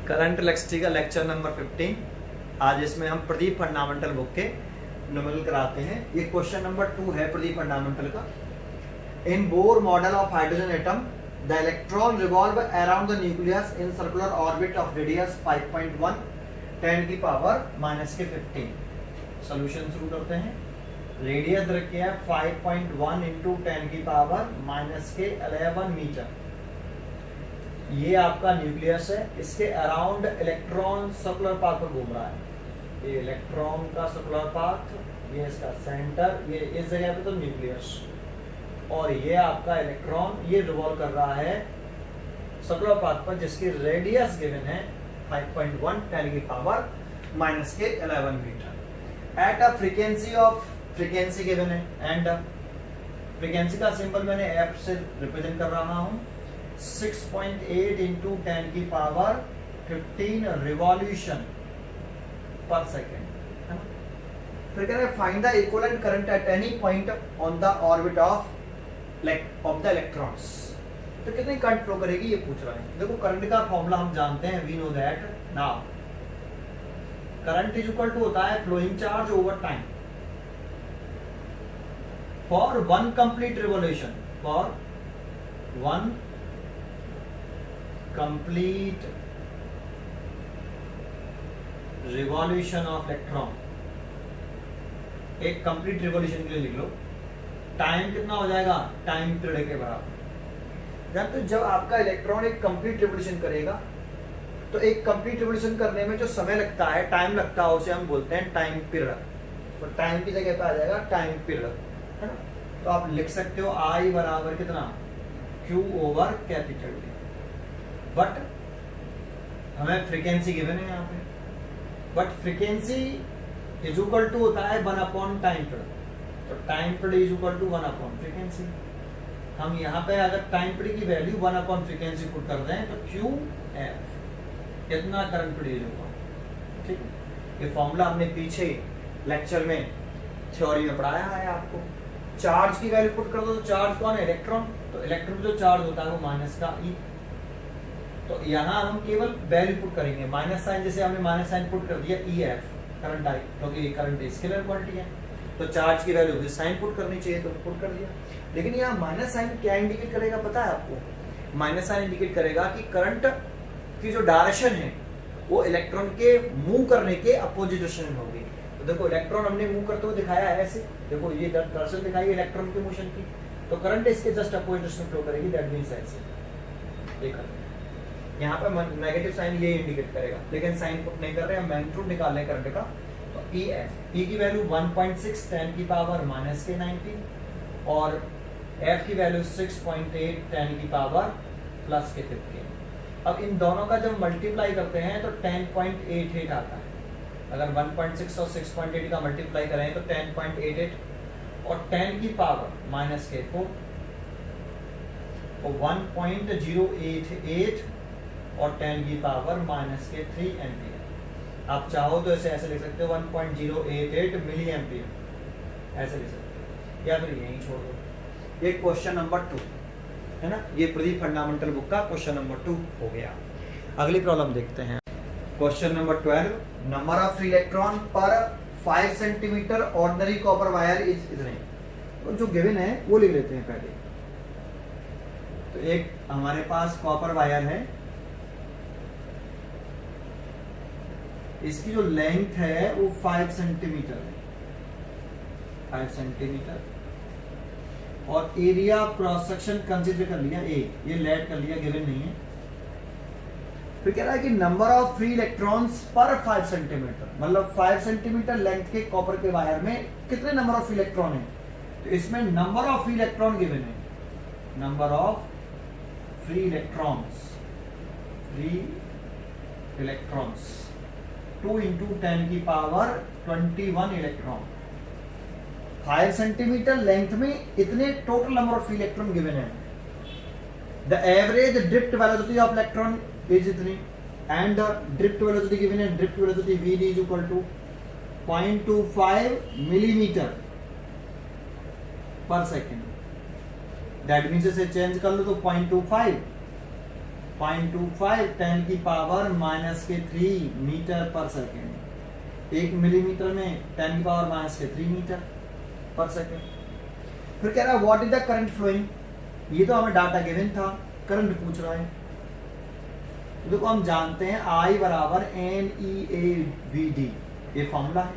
Current electricity का lecture number 15। आज इसमें हम प्रदीप फंडामेंटल बुक के न्यूमेरिकल कराते हैं। ये क्वेश्चन नंबर 2 है प्रदीप फंडामेंटल का। In Bohr model of hydrogen atom the electron revolve around the nucleus in circular orbit of radius 5.1 10 की पावर -15। सॉल्यूशन शुरू करते हैं। रेडियस रखी है 5.1 इंटू 10 की पावर -11 मीटर। ये आपका न्यूक्लियस है, इसके अराउंड इलेक्ट्रॉन सर्कुलर पाथ पर घूम रहा है। ये इलेक्ट्रॉन का सर्कुलर पाथ, ये इसका सेंटर, ये इस जगह पे तो न्यूक्लियस, और ये आपका इलेक्ट्रॉन ये रिवॉल्व कर रहा है सर्कुलर पाथ पर, जिसकी रेडियस गिवन है 5.1 10 की power -11 meter. At a frequency of, frequency given है, एंड फ्रीक्वेंसी का सिंबल मैंने एफ से रिप्रेजेंट कर रहा हूं। 6.8 इंटू 10 की पावर 15 रिवॉल्यूशन पर सेकेंड है ना। फिर कह रहे हैं find the equivalent current at any point on the orbit of the electrons. तो कितनी करंट फ्लो करेगी ये पूछ रहा है। देखो करंट का फॉर्मूला हम जानते हैं, we know that now. Current is equal to होता है flowing charge over time for one complete revolution, for one complete revolution of electron. एक कंप्लीट रिवॉल्यूशन के लिए लिख लो, टाइम कितना हो जाएगा, टाइम पीरियड के बराबर। तो जब आपका इलेक्ट्रॉन एक कंप्लीट रिवॉल्यूशन करेगा, तो एक कंप्लीट रिवॉल्यूशन करने में जो समय लगता है, टाइम लगता है, उसे हम बोलते हैं टाइम पीरियड। तो टाइम की जगह पे आ जाएगा टाइम पीरियड, है ना। तो आप लिख सकते हो I बराबर कितना, Q over capital T। But हमें फ्रीक्वेंसी गिवन है यहाँ पे, but frequency is equal to होता है 1 अपॉन टाइम पीरियड। तो time period is equal to 1 upon frequency. हम यहाँ पे अगर टाइम पीरियड की वैल्यू 1 अपॉन फ्रीक्वेंसी पुट कर दें तो QF इतना करंट पीरियड होगा। ठीक है, ये फॉर्मूला हमने पीछे लेक्चर में थ्योरी में पढ़ाया है आपको। चार्ज की वैल्यू पुट कर दो तो चार्ज कौन है, इलेक्ट्रॉन। तो इलेक्ट्रॉन जो चार्ज होता है वो माइनस का E। तो यहाँ हम केवल वैल्यू पुट करेंगे, माइनस साइन, जैसे हमने माइनस साइन पुट कर दिया EF करंट आई, क्योंकि करंट स्केलर क्वांटिटी है। तो चार्ज की वैल्यू भी साइन पुट करनी चाहिए, तो पुट कर दिया। लेकिन यहाँ माइनस साइन क्या इंडिकेट करेगा पता है आपको? माइनस साइन इंडिकेट करेगा कि करंट की जो डायरेक्शन है वो इलेक्ट्रॉन के मूव करने के अपोजिट डायरेक्शन में होगी। तो देखो इलेक्ट्रॉन हमने मूव करते हुए दिखाया है ऐसे, देखो ये डायरेक्शन दिखाई इलेक्ट्रॉन के मोशन की, तो करंट इसके जस्ट अपोजिट डायरेक्शन में फ्लो करेगी, दैट मींस ऐसे। देखा यहाँ पे नेगेटिव साइन ये इंडिकेट करेगा, लेकिन साइन पुट नहीं कर रहे हैं, मैग्नीट्यूड निकाल रहे हैं करंट का। तो EF, E की वैल्यू 1.6 10 की पावर -90 और F की वैल्यू 6.8 10 की पावर +15। अब इन दोनों का जब मल्टीप्लाई करते हैं तो 10.88 आता है। अगर 1.6 और 6.8 का मल्टीप्लाई करें तो 10.88 और 10 की पावर -4 और 1.088 और 10 की पावर -3 एम्पियर। आप चाहो तो ऐसे लिख सकते हो 1.088 मिली एम्पियर, ऐसे लिख सकते हो, या फिर यही छोड़ दो। ये क्वेश्चन नंबर 2 है ना। ये प्रदीप फंडामेंटल बुक का क्वेश्चन नंबर 2 हो गया। अगली प्रॉब्लम देखते हैं। Question number 12, number of free electron पर 5 centimetre ordinary copper wire is इतने। तो जो गिवन है वो लिख लेते हैं पहले। तो एक हमारे पास कॉपर वायर है, इसकी जो लेंथ है वो 5 सेंटीमीटर है, 5 सेंटीमीटर, और एरिया क्रॉस सेक्शन कंसीडर कर लिया A, ये लेट कर लिया, गिवन नहीं है। फिर कह रहा है कि नंबर ऑफ फ्री इलेक्ट्रॉन्स पर 5 सेंटीमीटर, मतलब 5 सेंटीमीटर लेंथ के कॉपर के वायर में कितने नंबर ऑफ इलेक्ट्रॉन है। तो इसमें number of free electron given है, number of free electrons, free electrons 2 into 10 की पावर 21 इलेक्ट्रॉन। 5 सेंटीमीटर लेंथ में इतने total number of electron given है। The average drift velocity of electron is इतनी, and the drift velocity given है, drift velocity VD is equal to 0.25 millimetre per second. That means इसे change कर लो तो 0.25 0.25 10 की power -3 metre per second. 1 millimetre में 10 की पावर -3 मीटर पर सेकेंड। फिर कह रहा है what is the current flowing. ये तो हमें डाटा गिवन था, करंट पूछ रहा है। देखो हम जानते हैं I बराबर NEAVD, ये फॉर्मूला है।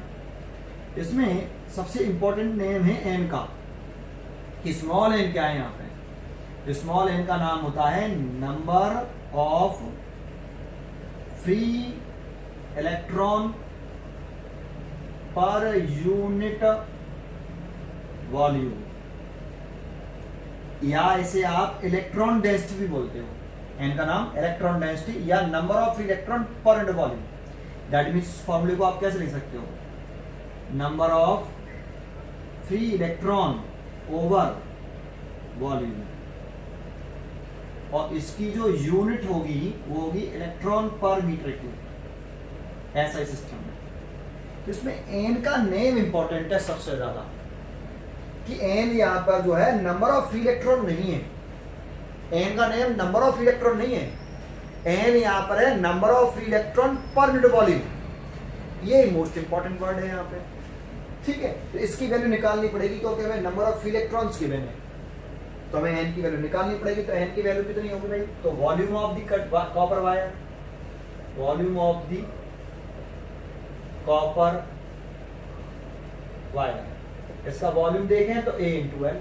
इसमें सबसे इंपॉर्टेंट नेम है n का, कि स्मॉल n क्या है यहाँ पे। स्मॉल n का नाम होता है number of free electron per unit volume, या इसे आप इलेक्ट्रॉन डेंसिटी भी बोलते हो। n का नाम इलेक्ट्रॉन डेंसिटी या number of electron per unit volume. That means फॉर्मूले को आप कैसे लिख सकते हो, number of free electron over volume, और इसकी जो यूनिट होगी वो होगी इलेक्ट्रॉन पर मीटर क्यूब। ऐसा ही सिस्टम है। तो इसमें n का नेम इंपॉर्टेंट है सबसे ज्यादा, कि n यहां पर जो है नंबर ऑफ फ्री इलेक्ट्रॉन नहीं है। n का नेम नंबर ऑफ इलेक्ट्रॉन नहीं है, n यहां पर है number of free electron per unit volume. ये मोस्ट इंपॉर्टेंट वर्ड है यहाँ पे, ठीक है। तो इसकी वैल्यू निकालनी पड़ेगी क्योंकि हमें number of free electrons given है, तो हमें n की वैल्यू निकालनी पड़ेगी। तो n की वैल्यू कितनी होगी भाई, तो volume of the copper wire, volume of the copper wire, इसका वॉल्यूम देखें तो A into L,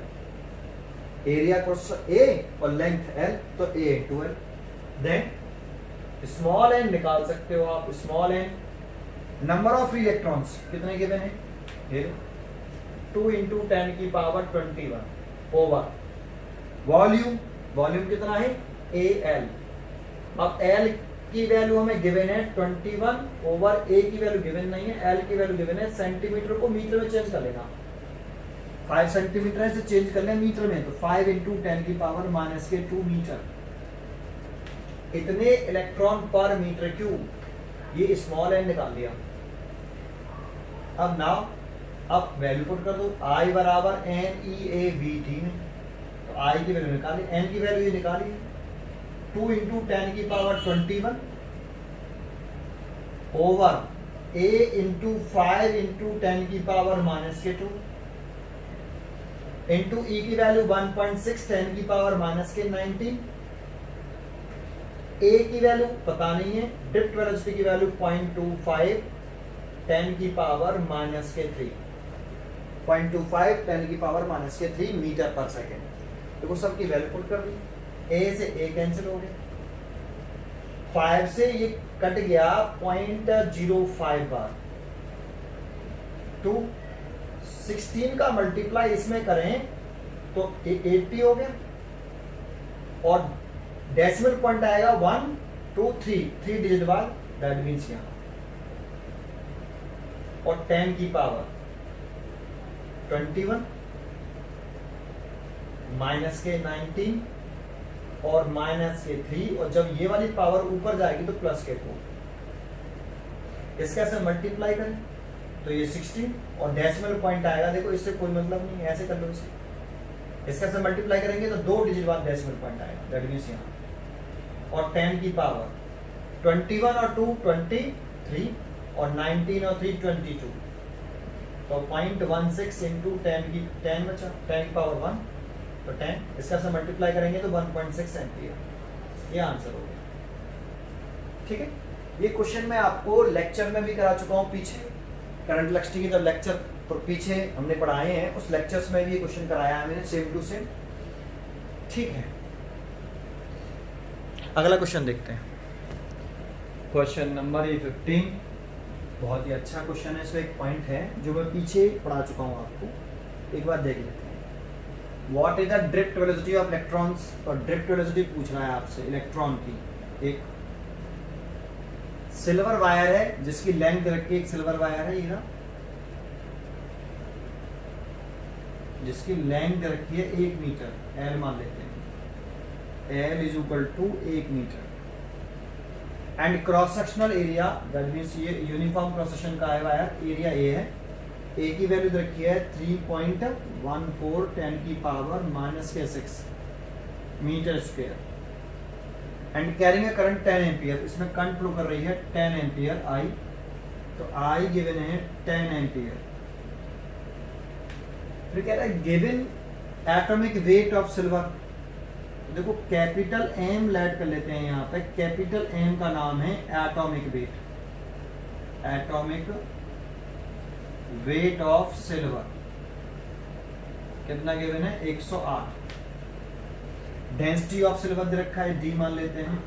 area cross A और लेंथ L, तो A into L. Then small n निकाल सकते हो आप, small n number of electrons कितने गिवन है, 2 इंटू 10 की पावर 21 ओवर वॉल्यूम, वॉल्यूम कितना है AL। अब L की वैल्यू हमें गिवन है 21 ओवर, A की वैल्यू गिवन नहीं है, L की वैल्यू गिवन है। सेंटीमीटर को मीटर में चेंज कर लेना, 5 सेंटीमीटर से चेंज कर लें मीटर में, तो 5 इंटू 10 की पावर -2 मीटर, इतने इलेक्ट्रॉन पर मीटर क्यूब। ये स्मॉल n निकाल दिया। अब नाउ अब वैल्यू पुट कर दो, I बराबर NEAVD में, तो I की वैल्यू निकाली, n की वैल्यू ये निकाली, 2 इंटू 10 की power 21 over A into 5 into 10 की पावर -2 इंटू E की वैल्यू 1.6 10 की पावर -19, A की वैल्यू पता नहीं है, ड्रिफ्ट वेलोसिटी की वैल्यू 0.25 10 की पावर -3, 0.25 10 की पावर -3 मीटर पर सेकेंड। देखो सबकी वैल्यू पुट कर दी, A से A कैंसिल हो गया, 5 से ये कट गया 0.05 बार, 16 का मल्टीप्लाई इसमें करें तो 80 हो गया, और डेसिमल पॉइंट आएगा 1 2 3 डिजिट बाद, दैट मीन्स यहां, और 10 की पावर 21 -19 और -3, और जब ये वाली पावर ऊपर जाएगी तो +4। इसका ऐसे मल्टीप्लाई करें तो ये 16 और डेसिमल पॉइंट आएगा, देखो इससे कोई मतलब नहीं है, ऐसे कर लो इसे। इसका से मल्टीप्लाई करेंगे तो 2 डिजिट बाद डेसिमल पॉइंट आएगा, दैट मींस यहाँ, और 10 की पावर 21 और 2 23 और 19 और 3 22, तो 0.16 इंटू 10 की 10 बचा, 10 की पावर 1, तो 10 इसका से मल्टीप्लाई करेंगे तो 1.6 एम्पियर। ये आंसर हो गया, ठीक है। ये क्वेश्चन मैं आपको लेक्चर में भी करा चुका हूँ पीछे, करंट इलेक्ट्रिसिटी के जब लेक्चर पीछे हमने पढ़ाए हैं उस लेक्चर्स में भी ये क्वेश्चन कराया है मैंने, सेम टू सेम, ठीक है। अगला क्वेश्चन देखते हैं, क्वेश्चन नंबर 15। बहुत ही अच्छा क्वेश्चन है, इसमें एक पॉइंट है जो मैं पीछे पढ़ा चुका हूँ आपको, एक बार देख लेते हैं। What is the drift velocity of electrons, और ड्रिफ्ट वेलोसिटी पूछ रहा है आपसे इलेक्ट्रॉन की। एक सिल्वर वायर है जिसकी लेंथ रखी, एक सिल्वर वायर है ये ना, जिसकी लेंथ रखी है 1 मीटर, L मान लेते हैं, L is equal to 1 metre, and cross sectional area, that means ये यूनिफॉर्म क्रॉस सेक्शन का है वायर, एरिया A है, A की वैल्यू रखी है 3.14 10 की power -6 metre square, and carrying a current 10 ampere, इसमें करंट फ्लो कर रही है 10 एम्पियर आई, तो आई गिवन है 10 एम्पियर। फिर कह रहा है given atomic weight of silver. देखो कैपिटल एम लेट कर लेते हैं यहाँ पे, कैपिटल एम का नाम है atomic weight, atomic weight of silver कितना गिवन है 108। डेंसिटी ऑफ सिल्वर दे रखा है डी मान लेते हैं,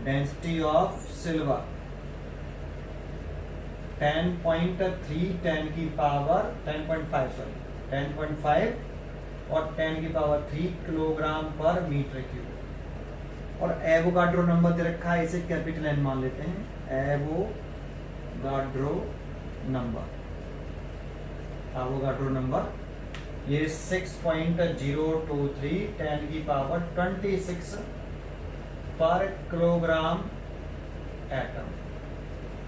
डेंसिटी ऑफ सिल्वर 10.3 10 की पावर 10.5 सॉरी 10.5 और 10 की पावर 3 किलोग्राम पर मीटर क्यूब। और एवोगाड्रो नंबर दे रखा है, इसे कैपिटल एन मान लेते हैं, एवोगाड्रो नंबर, एवोगाड्रो नंबर ये 6.023 10 की पावर 26 पर किलोग्राम एटम।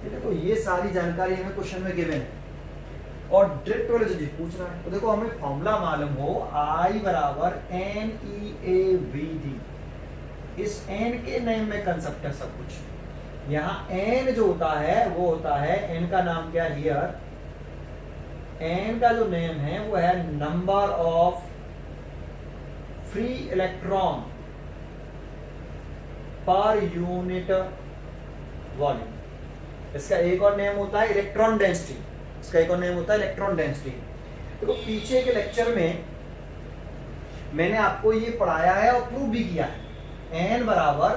ये देखो ये सारी जानकारी हमें क्वेश्चन में गिवन है और ड्रिफ्ट वेलोसिटी पूछ रहा है। तो देखो हमें फॉर्मूला मालूम हो I बराबर NEAVD, इस n के नेम में कंसेप्ट है सब कुछ। यहाँ n जो होता है वो होता है, n का नाम क्या है हियर, n का जो नेम है वो है number of free electron per unit volume. इसका एक और नेम होता है इलेक्ट्रॉन डेंसिटी, इसका एक और नेम होता है इलेक्ट्रॉन डेंसिटी। देखो पीछे के लेक्चर में मैंने आपको ये पढ़ाया है और प्रूव भी किया है, n बराबर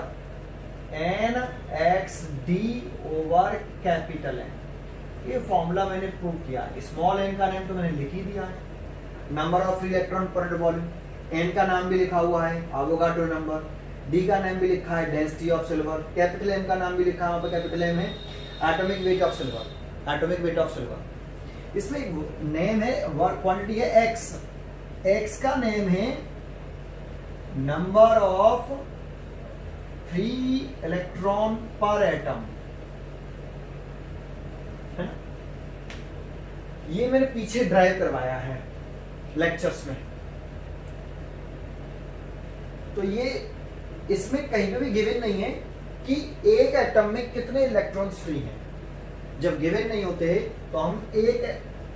NXD ओवर कैपिटल N, ये फॉर्मूला मैंने प्रूव किया। स्मॉल n का नेम तो मैंने लिख ही दिया है, number of free electron per volume, n का नाम भी लिखा हुआ है एवोगाड्रो नंबर, d का नाम भी लिखा है density of silver, capital M का नाम भी लिखा है, कैपिटल M है atomic weight of silver, atomic weight of silver. इसमें नेम है, क्वांटिटी है x, x का नेम है नंबर ऑफ फ्री इलेक्ट्रॉन पर एटम, ये मैंने पीछे ड्राइव करवाया है लेक्चर्स में। तो ये इसमें कहीं पे भी गिवन नहीं है कि एक एटम में कितने इलेक्ट्रॉन्स फ्री हैं। जब गिवन नहीं होते तो हम एक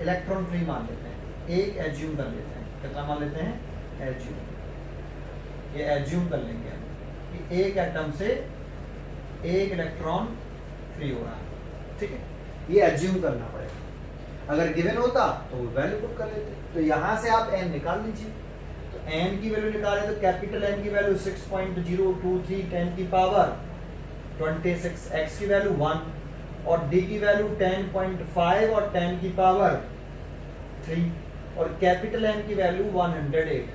इलेक्ट्रॉन फ्री मान लेते हैं, एक एज्यूम कर लेते हैं, कितना मान लेते हैं एज्यूम, ये एज्यूम कर लेंगे हम कि एक एटम से एक इलेक्ट्रॉन फ्री हो रहा है, ठीक है, ये एज्यूम करना पड़ेगा। अगर गिवन होता तो वैल्यू पुट कर लेते, तो यहां से आप n निकाल लीजिए। तो n की वैल्यू निकाले तो कैपिटल N की वैल्यू 6.023 10 की पावर 26, x की वैल्यू 1 और d की वैल्यू 10.5 और 10 की पावर 3 और कैपिटल N की वैल्यू 108।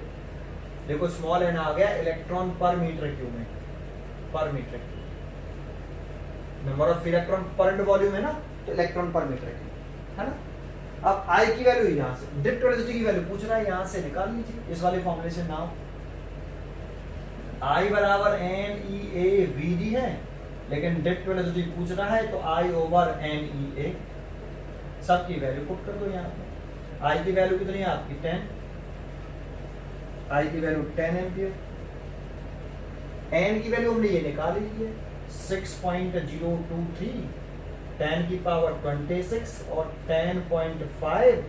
देखो स्मॉल n आ गया इलेक्ट्रॉन पर मीटर क्यूब में, per metre cube, number of electron per volume है ना, तो इलेक्ट्रॉन पर मीटर क्यूब है ना। अब I की वैल्यू यहां से, ड्रिफ्ट वेलोसिटी की वैल्यू पूछ रहा है, यहां से निकाल लीजिए इस वाले फॉर्मूले से। नाउ I बराबर NEAVD है, लेकिन ड्रिफ्ट वेलोसिटी पूछ रहा है तो I ओवर NEA, सबकी वैल्यू पुट कर दो यहाँ पे। I की वैल्यू कितनी है आपकी 10, I की वैल्यू 10 एम्पियर, N की वैल्यू हमने ये निकाल ली है 6.023 10 की पावर 26 और 10.5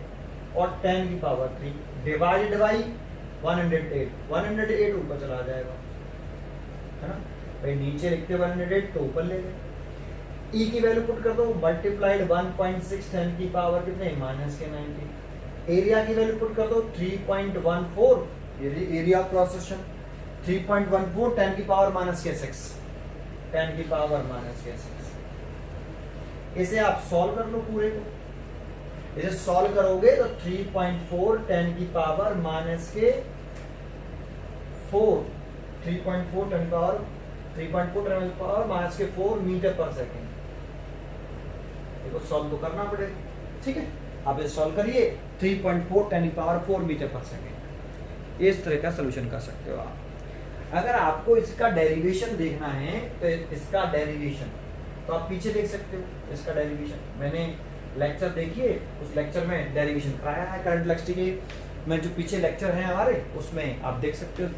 और 10 की पावर 3 डिवाइडेड बाई 108 ऊपर चला जाएगा, है ना भाई, नीचे लिखते 108 तो ऊपर ले गए। E की वैल्यू पुट कर दो, मल्टीप्लाइड 1.6 10 की पावर कितने माइनस के 90। एरिया की वैल्यू पुट कर दो 3.14, एरिया ऑफ क्रॉस सेक्शन 3.14 10 की पावर माइनस के 6, 10 की पावर माइनस के 6। इसे आप सॉल्व कर लो पूरे को, इसे सॉल्व करोगे तो 3.4 10 की पावर माइनस के 4, 3.4 10 पावर 3.4 10 पावर माइनस के 4 मीटर पर सेकेंड। देखो सॉल्व तो करना पड़ेगा, ठीक है, आप इसे सॉल्व करिए 3.4 10 की पावर 4 मीटर पर सेकेंड, इस तरह का सोल्यूशन कर सकते हो आप। अगर आपको इसका डेरिवेशन देखना है तो इसका डेरिवेशन तो आप पीछे देख सकते हो, इसका डेरिवेशन मैंने लेक्चर देखिए, उस लेक्चर में डेरिवेशन कराया है करंट इलेक्ट्रिसिटी के, मैं जो पीछे लेक्चर है हमारे उसमें आप देख सकते हो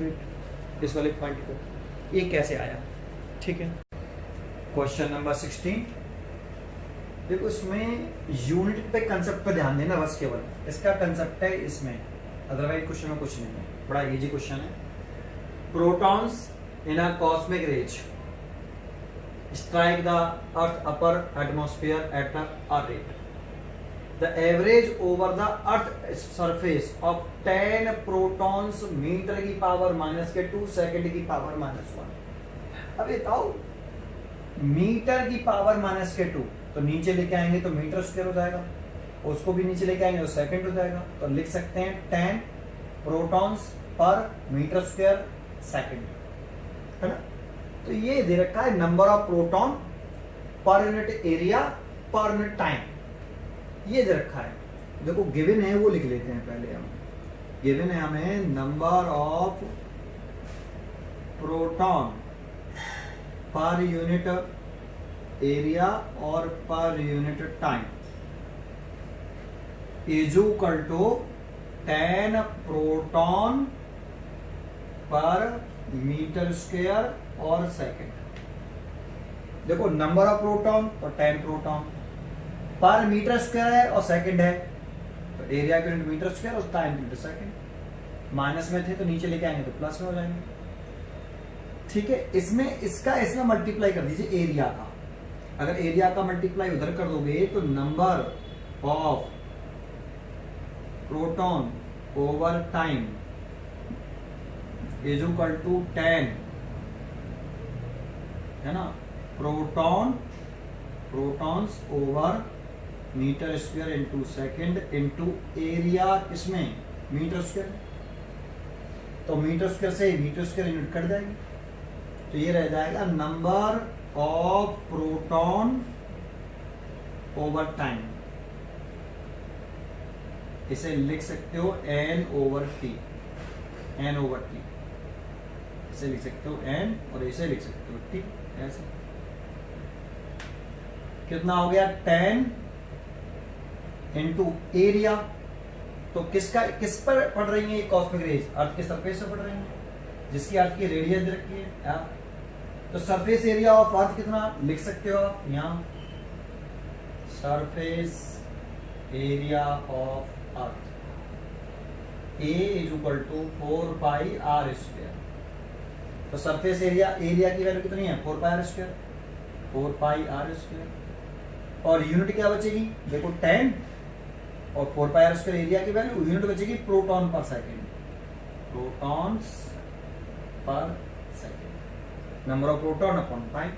इस वाले पॉइंट को। ये कैसे आया, ठीक है। क्वेश्चन नंबर 16, देखो इसमें यूनिट पे कंसेप्ट पे ध्यान देना बस, केवल इसका कंसेप्ट है इसमें, अदरवाइज क्वेश्चन में कुछ नहीं है, बड़ा इजी क्वेश्चन है। Protons in a cosmic rays strike the earth upper atmosphere at a rate. The average over the earth surface of 10 protons metre की पावर -2 सेकंड की पावर -1। अब बताओ मीटर की पावर -2 तो नीचे लेके आएंगे तो मीटर स्क्वायर हो जाएगा, उसको भी नीचे लेके आएंगे तो सेकंड हो जाएगा, तो लिख सकते हैं 10 प्रोटॉन्स पर मीटर स्क्वायर सेकंड, है ना। तो ये दे रखा है number of proton per unit area पर यूनिट टाइम, ये दे रखा है। देखो गिवन है वो लिख लेते हैं पहले हम, गिवन है हमें number of proton per unit area और per unit time is equal to 10 proton per metre square और सेकंड। देखो नंबर ऑफ प्रोटॉन तो 10 प्रोटॉन पर मीटर स्क्वायर है और सेकंड है, तो एरिया के यूनिट मीटर स्क्वायर और टाइम यूनिट सेकंड। माइनस में थे तो नीचे लेके आएंगे तो प्लस में हो जाएंगे, ठीक है। इसमें मल्टीप्लाई कर दीजिए एरिया का, अगर एरिया का मल्टीप्लाई उधर कर दोगे तो number of proton over time is equal to 10, है ना, protons over metre square into second into area किसमें मीटर स्क्वायर, तो मीटर स्क्वायर से मीटर स्क्वायर यूनिट कट जाएगी, तो ये रह जाएगा number of proton over time. इसे लिख सकते हो n ओवर टी, इसे लिख सकते हो n और इसे लिख सकते हो t, ऐसे कितना हो गया 10 इंटू एरिया, तो किस पर पड़ रही है कॉस्मिक रेज, अर्थ के सरफेस से पड़ रही है, जिसकी अर्थ की रेडियस दे रखी है, तो सरफेस एरिया ऑफ अर्थ कितना लिख सकते हो आप यहाँ, surface area of earth A is equal to 4 pi r square, तो सरफेस एरिया की वैल्यू कितनी है 4 pi r square, 4 pi r square, और यूनिट क्या बचेगी देखो 10 और 4 पाई आर स्क्वायर एरिया की वैल्यू, यूनिट बचेगी proton per second, protons per second, number of proton upon time,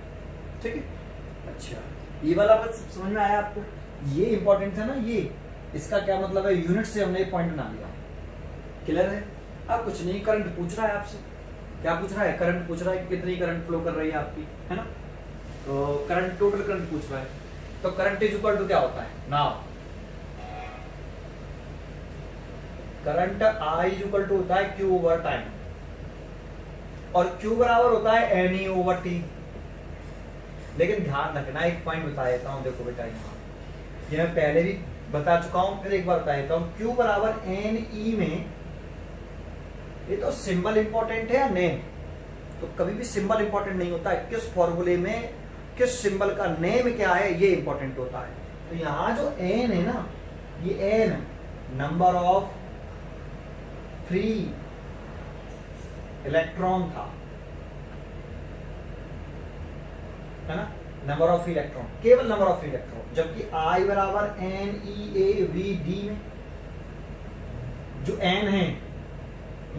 ठीक है। अच्छा ये वाला बस समझ में आया आपको, ये इंपॉर्टेंट था ना, ये इसका क्या मतलब है, यूनिट से हमने पॉइंट बना लिया, क्लियर है। अब कुछ नहीं, करंट पूछ रहा है आपसे, क्या पूछ रहा है, करंट पूछ रहा है कितनी करंट फ्लो कर रही है आपकी, है ना, तो करंट टोटल करंट पूछ रहा है, तो करंट इज इक्वल टू क्या होता है now, current I is equal to होता है Q ओवर टाइम, और Q बराबर होता है NE ओवर T। लेकिन ध्यान रखना, एक पॉइंट बता देता हूं, देखो बेटा यहाँ ये मैं पहले भी बता चुका हूं, फिर एक बार बता देता हूं, Q बराबर NE में ये तो सिंबल इंपॉर्टेंट है या नेम, तो कभी भी सिंबल इंपॉर्टेंट नहीं होता है, किस फॉर्मूले में किस सिंबल का नेम क्या है ये इंपॉर्टेंट होता है। तो यहाँ जो N है ना, ये N number of free electron था, है ना, नंबर ऑफ फ्री इलेक्ट्रॉन, केवल नंबर ऑफ फ्री इलेक्ट्रॉन, जबकि I बराबर NeAVD में जो N है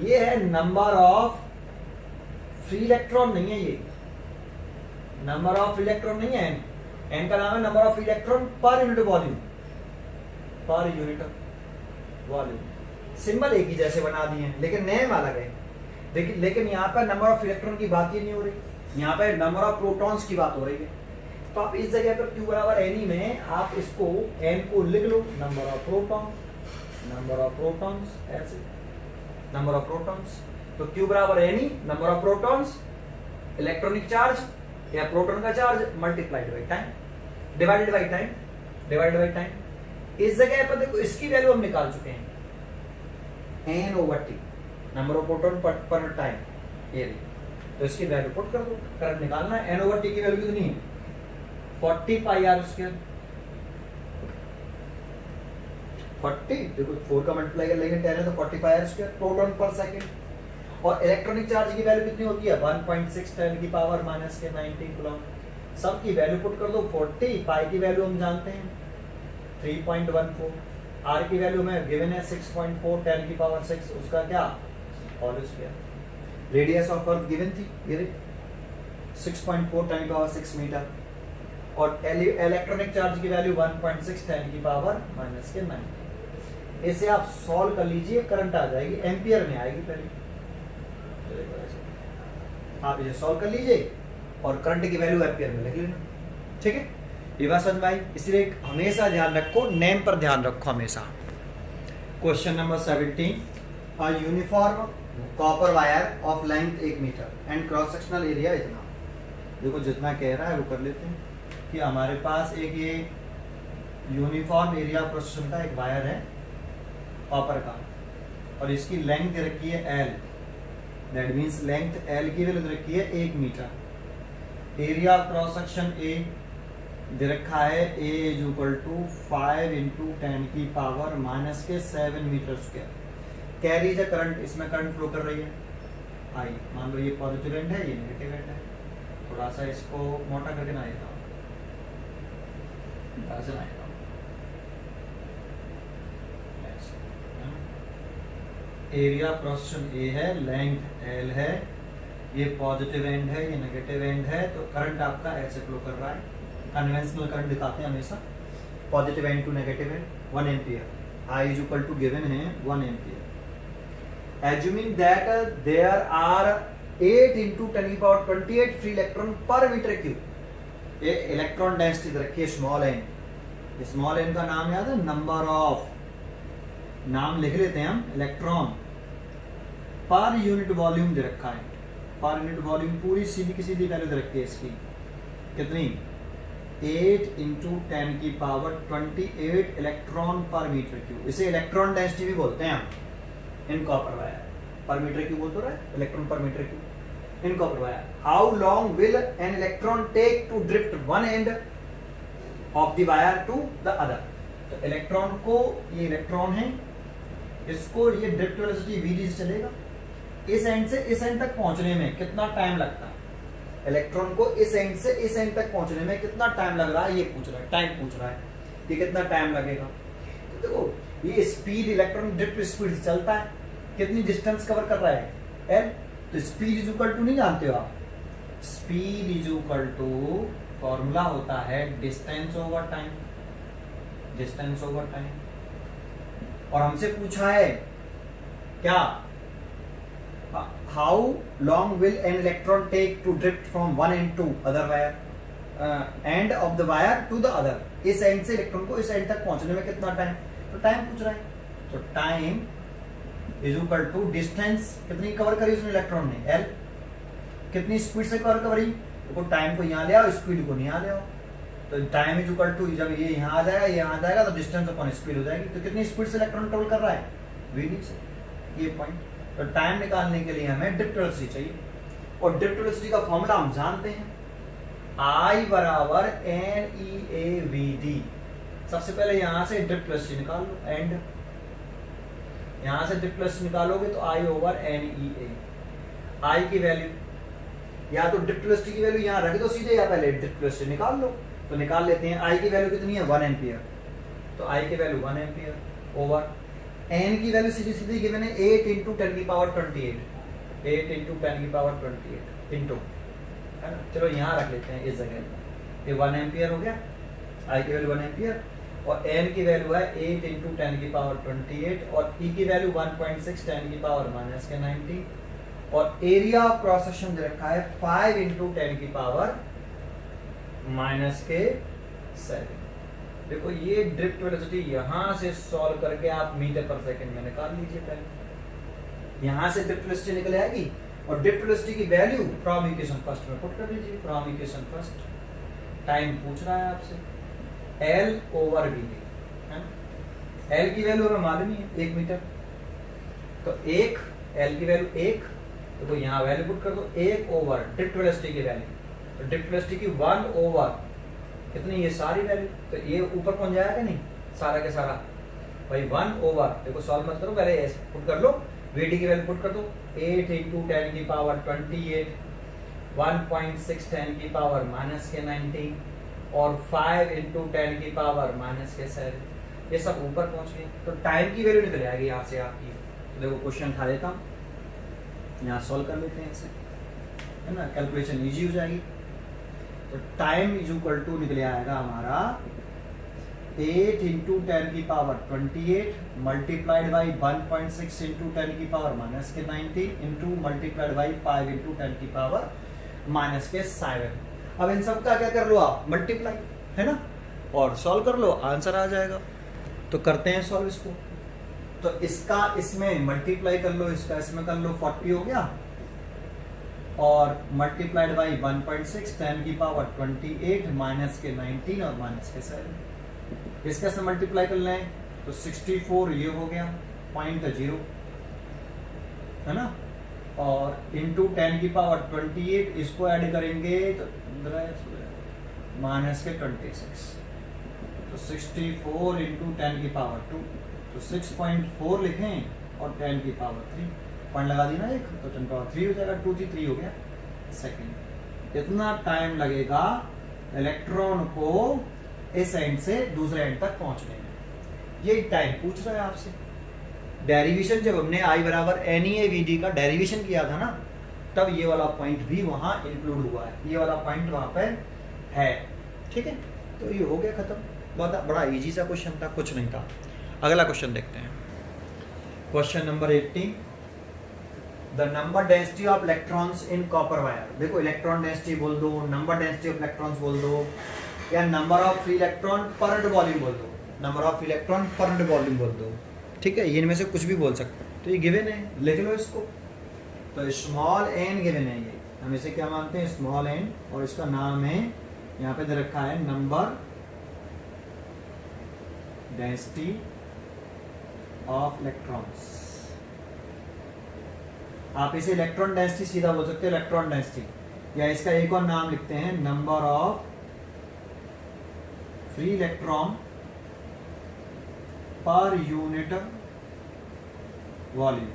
ये है नंबर ऑफ फ्री इलेक्ट्रॉन, नहीं है ये नंबर ऑफ फ्री इलेक्ट्रॉन नहीं है, N का नाम है number of free electron per unit volume, per unit volume, symbol एक ही जैसे बना दिए हैं लेकिन नेम अलग है। लेकिन यहाँ पर नंबर ऑफ इलेक्ट्रॉन की बात ही नहीं हो रही, यहाँ पर नंबर ऑफ प्रोटॉन्स की बात हो रही है। तो आप इस जगह पर Q बराबर NE में आप इसको N को लिख लो, नंबर ऑफ प्रोटॉन्स ऐसे, नंबर ऑफ प्रोटॉन्स, तो Q बराबर NE number of protons, electronic charge या प्रोटॉन का charge multiplied by time, divided by time. इस जगह पर देखो इसकी वैल्यू हम निकाल चुके हैं, N over T number of proton पर टाइम एरिया, तो इसकी वैल्यू पुट कर दो, करंट निकालना है। एन ओवर टी की वैल्यू कितनी है 40 पाई आर स्क्वायर। 40 देखो 4 का मल्टीप्लाई कर लेंगे 10 है तो 40 पाई आर स्क्वायर प्रोटॉन पर सेकंड। और इलेक्ट्रॉनिक चार्ज की वैल्यू कितनी होती है 1.6 10 की पावर माइनस के 19 कूलम। सब की वैल्यू पुट कर दो। 40 पाई की वैल्यू हम जानते हैं 3.14, आर की वैल्यू में गिवन है 6.4 10 की पावर 6, उसका क्या whole square. Radius of earth given थी ये 6.4 10 की पावर 6 मीटर। और इलेक्ट्रॉनिक चार्ज की वैल्यू 1.6 10 की पावर माइनस के 9। इसे आप सॉल्व कर लीजिए, करंट आ जाएगी एम्पियर में आएगी पहले। आप इसे सॉल्व कर लीजिए और करंट की वैल्यू एम्पियर में लिख लेना, ठीक है। ये बात समझ में आई। इसलिए हमेशा ध्यान रखो, नेम पर ध्यान रखो हमेशा। Question number 17, a uniform copper wire of length 1 metre and cross sectional area इतना। देखो जितना कह रहा है वो कर लेते हैं कि हमारे पास एक ये यूनिफॉर्म एरिया क्रॉस सेक्शन का एक वायर है कॉपर का, और इसकी लेंथ दे रखी है L, that means length L की वैल्यू दे रखी है 1 metre. Area cross section A दे रखा है A is equal to 5 into 10 की पावर माइनस के 7 metre square. Carry the current, इसमें करंट फ्लो कर रही है आई। मान लो ये पॉजिटिव एंड है, ये नेगेटिव एंड है। थोड़ा सा इसको मोटा करके ना लिखा, ऐसे ना लिखा। एरिया क्रॉस सेक्शन A है, लेंथ L है, ये पॉजिटिव एंड है, ये नेगेटिव एंड है, तो करंट आपका ऐसे फ्लो कर रहा है। कन्वेंशनल करंट दिखाते हैं हमेशा, positive end to negative end 1 ampere. I is equal to given है 1 ampere. Assuming that there are 8 into 10 की power 28 free electron per metre cube. ये इलेक्ट्रॉन डेंसिटी रखिए स्मॉल एन। स्मॉल एन का नाम याद है, नंबर ऑफ, नाम लिख लेते हैं हम, इलेक्ट्रॉन पर यूनिट वॉल्यूम दे रखा है। पर यूनिट वॉल्यूम पूरी सीधी की सीधी वैल्यू दे रखी है इसकी, कितनी 8 इंटू 10 की power 28 electron per metre cube. इसे इलेक्ट्रॉन डेंसिटी भी बोलते हैं हम in copper wire. Per metre cube बोलते रहे, electron per metre cube in copper wire. How long will an electron take to drift one end of the wire to the other. तो electron को, ये electron है, इसको ये drift velocity v से चलेगा, इस एंड से इस एंड तक पहुंचने में कितना टाइम लगता है। इलेक्ट्रॉन को इस एंड से इस एंड तक पहुंचने में कितना टाइम लग रहा है, ये पूछ रहा है, टाइम पूछ रहा है कि कितना टाइम लगेगा। तो देखो ये स्पीड, इलेक्ट्रॉन ड्रिफ्ट स्पीड से चलता है, कितनी डिस्टेंस कवर कर रहा है एल। तो स्पीड इज इक्वल टू, नहीं जानते हो आप, speed is equal to formula होता है distance over time, distance over time. और हमसे पूछा है क्या, how long will an electron take to drift from one end to other wire end of the wire to the other. इस end से electron को इस एंड तक पहुंचने में कितना टाइम, तो टाइम पूछ रहा है। तो time is equal to distance, कितनी कवर करी उसने इलेक्ट्रॉन ने, एल, कितनी स्पीड से कवर करी। देखो टाइम को यहाँ ले आओ, स्पीड को यहाँ ले आओ। तो टाइम इज इक्वल टू, जब ये यहाँ आ जाएगा, ये यहाँ आ जाएगा, तो डिस्टेंस अपॉन स्पीड हो जाएगी। तो कितनी स्पीड से इलेक्ट्रॉन ट्रेवल कर रहा है, v से, ये पॉइंट। तो टाइम निकालने के लिए हमें ड्रिफ्ट वेलोसिटी चाहिए, और ड्रिफ्ट वेलोसिटी का फॉर्मूला हम जानते हैं, I बराबर NEAVD। सबसे पहले यहां से ड्रिफ्ट वेलोसिटी निकाल लो, एंड यहां से ड्रिफ्ट वेलोसिटी निकालोगे तो I ओवर NEA। I की वैल्यू, या तो ड्रिफ्ट वेलोसिटी की वैल्यू यहां रख दो सीधे, या पहले ड्रिफ्ट वेलोसिटी निकाल लो। तो निकाल लेते हैं। I की वैल्यू कितनी है 1 एम्पियर, तो I की वैल्यू 1 एम्पियर ओवर n की वैल्यू सीधी सीधी गिवन है 8 इंटू 10 की पावर 28, 8 इंटू 10 की पावर 28 इंटू, है ना। चलो यहाँ रख लेते हैं इस जगह, ये 1 एम्पियर हो गया, I की वैल्यू 1 एम्पियर, और n की वैल्यू है 8 इंटू 10 की पावर 28, और E की वैल्यू 1.6 10 की पावर माइनस के 90, और एरिया ऑफ क्रॉस सेक्शन दे रखा है 5 इंटू 10 की पावर माइनस के 7। देखो ये ड्रिफ्ट वेलोसिटी यहां से सॉल्व करके आप मीटर पर सेकंड में निकाल लीजिए। पहले यहां से ड्रिफ्ट वेलोसिटी निकल आएगी, और ड्रिफ्ट वेलोसिटी की वैल्यू फ्रॉम इक्वेशन फर्स्ट में पुट कर दीजिए। फ्रॉम इक्वेशन फर्स्ट, टाइम पूछ रहा है आपसे, L ओवर V है, L की वैल्यू हमें मालूम ही है 1 मीटर, तो 1, L की वैल्यू 1 देखो यहाँ वैल्यू पुट कर दो 1 ओवर ड्रिफ्ट वेलोसिटी की वैल्यू, तो ड्रिफ्ट वेलोसिटी की 1 ओवर कितनी, ये सारी वैल्यू, तो ये ऊपर पहुंच जाएगा कि नहीं सारा के सारा भाई 1 ओवर, देखो सॉल्व मत करो पहले पुट कर लो, VD की वैल्यू पुट कर दो 8 × 10 की पावर 28, 1.6 10 की पावर -19 और 5 × 10 की पावर -7, ये सब ऊपर पहुंच गए, तो टाइम की वैल्यू निकल आएगी यहाँ से आपकी। तो देखो क्वेश्चन उठा लेता हूँ, यहाँ सॉल्व कर लेते हैं इसे, है ना, कैलकुलेशन इजी हो जाएगी। तो टाइम इज इक्वल टू निकले आएगा हमारा 8 × 10 की पावर 28 मल्टीप्लाइड बाई 1.6 × 10 की पावर -19 इंटू मल्टीप्लाइड बाई 5 × 10 की पावर -7। अब इन सब का क्या कर लो आप, मल्टीप्लाई, है ना, और सॉल्व कर लो, आंसर आ जाएगा। तो करते हैं सॉल्व इसको, तो इसका इसमें मल्टीप्लाई कर लो, इसका इसमें कर लो, 40 हो गया, और मल्टीप्लाइड बाई 1.6 10 की पावर 28 -19 और -7, इसका से मल्टीप्लाई कर लें तो 64 ये हो गया 0.0, है ना, और इंटू 10 की पावर 28 इसको ऐड करेंगे तो -26, तो 64 × 10 की पावर 2, तो 6.4 लिखें और 10 की पावर 3 पॉइंट लगा दी ना एक, तो 10 पावर 3 हो जाएगा, 2 3 हो गया सेकंड। इतना टाइम लगेगा इलेक्ट्रॉन को इस एंड से दूसरे एंड तक पहुंचने में, ये टाइम पूछ रहा है आपसे। डेरिवेशन जब हमने I = NeAVD का डेरिवेशन किया था ना, तब ये वाला पॉइंट भी वहां इंक्लूड हुआ है, ये वाला पॉइंट वहां पे है, ठीक है। तो ये हो गया खत्म, बहुत बड़ा इजी सा क्वेश्चन था, कुछ नहीं था। अगला क्वेश्चन देखते हैं, question number 18, the number density of electrons in copper wire. देखो इलेक्ट्रॉन डेंसिटी बोल दो, नंबर डेंसिटी ऑफ इलेक्ट्रॉन्स बोल दो, या number of free electron per volume बोल दो, number of electron per volume बोल दो, ठीक है, इनमें से कुछ भी बोल सकते हो। तो ये गिवन है, लिख लो इसको, तो स्मॉल n गिवन है, ये हम इसे क्या मानते हैं, स्मॉल n, और इसका नाम है यहाँ पे दे रखा है नंबर डेंसिटी ऑफ इलेक्ट्रॉन्स। आप इसे इलेक्ट्रॉन डेंसिटी सीधा बोल सकते हो, इलेक्ट्रॉन डेंसिटी, या इसका एक और नाम लिखते हैं number of free electron per unit volume,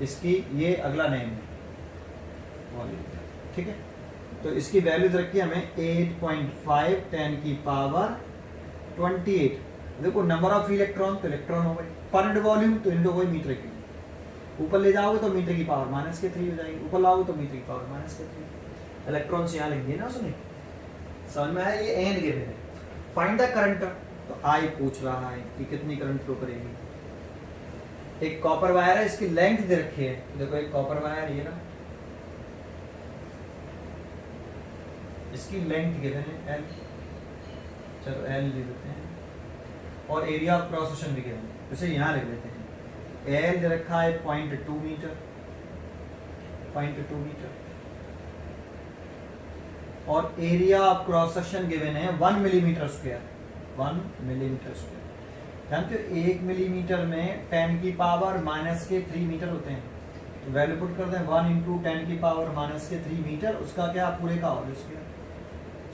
इसकी ये अगला नेम है वॉल्यूम, ठीक है। तो इसकी वैल्यू रखी हमें 8.5 10 की पावर 28। देखो नंबर ऑफ इलेक्ट्रॉन तो इलेक्ट्रॉन हो गए, पर वॉल्यूम तो इनको कोई मीटर की, ऊपर ले जाओगे तो मीटर की पावर -3 हो जाएगी, ऊपर लाओगे तो मीटर की पावर -3, इलेक्ट्रॉन्स यहाँ लिख दिए ना उसने, समझ में है। ये एन गिवन है, फाइंड द करंट, तो आई पूछ रहा है कि कितनी करंट फ्लो करेगी। एक कॉपर वायर है, इसकी लेंथ दे रखी है, देखो एक कॉपर वायर ये ना, इसकी लेंथ गिवन है एल, चलो एल लिख देते हैं, और एरिया ऑफ क्रॉस सेक्शन भी गिवन है, इसे यहाँ लिख देते हैं। एल दे रखा है 0.2 मीटर, 0.2 मीटर, और area of cross section given है 1 मिलीमीटर स्क्वायर, 1 मिलीमीटर स्क्वायर। जानते हो 1 मिलीमीटर में 10 की पावर -3 मीटर होते हैं, तो वैल्यू पुट कर दें 1 × 10 की पावर -3 मीटर, उसका क्या पूरे का होगा स्क्वायर,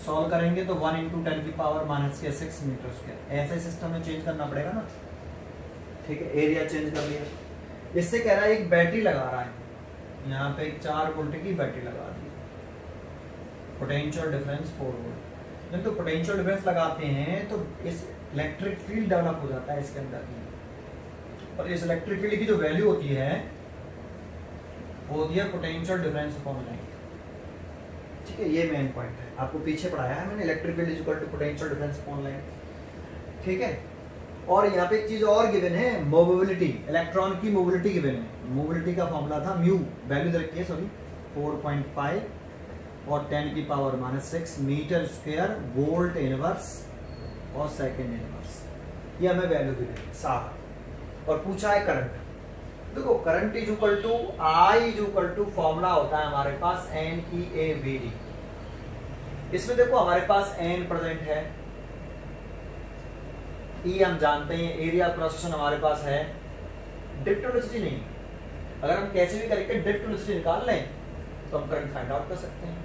सॉल्व करेंगे तो 1 × 10 की पावर -6 मीटर स्क्वायर। ऐसे सिस्टम में चेंज करना पड़ेगा ना, ठीक है, एरिया चेंज कर लिया। इससे कह रहा है एक बैटरी लगा रहा है, यहाँ पे एक 4 वोल्ट की बैटरी लगा दी, पोटेंशियल डिफरेंस 4 वोल्ट। जब तो पोटेंशियल डिफरेंस लगाते हैं तो इस इलेक्ट्रिक फील्ड डेवलप हो जाता है इसके अंदर ही, और इस इलेक्ट्रिक फील्ड की जो वैल्यू होती है वो होती है पोटेंशियल डिफरेंस अपॉन लाइन, ठीक है। ये मेन पॉइंट है, आपको पीछे पढ़ाया है मैंने, electric field is equal to potential difference upon line, ठीक है। और यहाँ पे एक चीज और गिवन है, मोबिलिटी, इलेक्ट्रॉन की मोबिलिटी गिवन है। मोबिलिटी का फॉर्मूला था म्यू, वैल्यू रखी है सॉरी 4.5 और 10 की power -6 metre square volt inverse और सेकंड इनवर्स, ये हमें वैल्यू दी है साफ। और पूछा है करंट, देखो current is equal to I is equal to formula होता है हमारे पास NeAVD। इसमें देखो हमारे पास N प्रेजेंट है, E हम जानते हैं, एरिया क्रॉस सेक्शन हमारे पास है, ड्रिफ्ट वेलोसिटी नहीं, अगर हम कैसे भी करके ड्रिफ्ट वेलोसिटी निकाल लें तो हम करंट फाइंड आउट कर सकते हैं।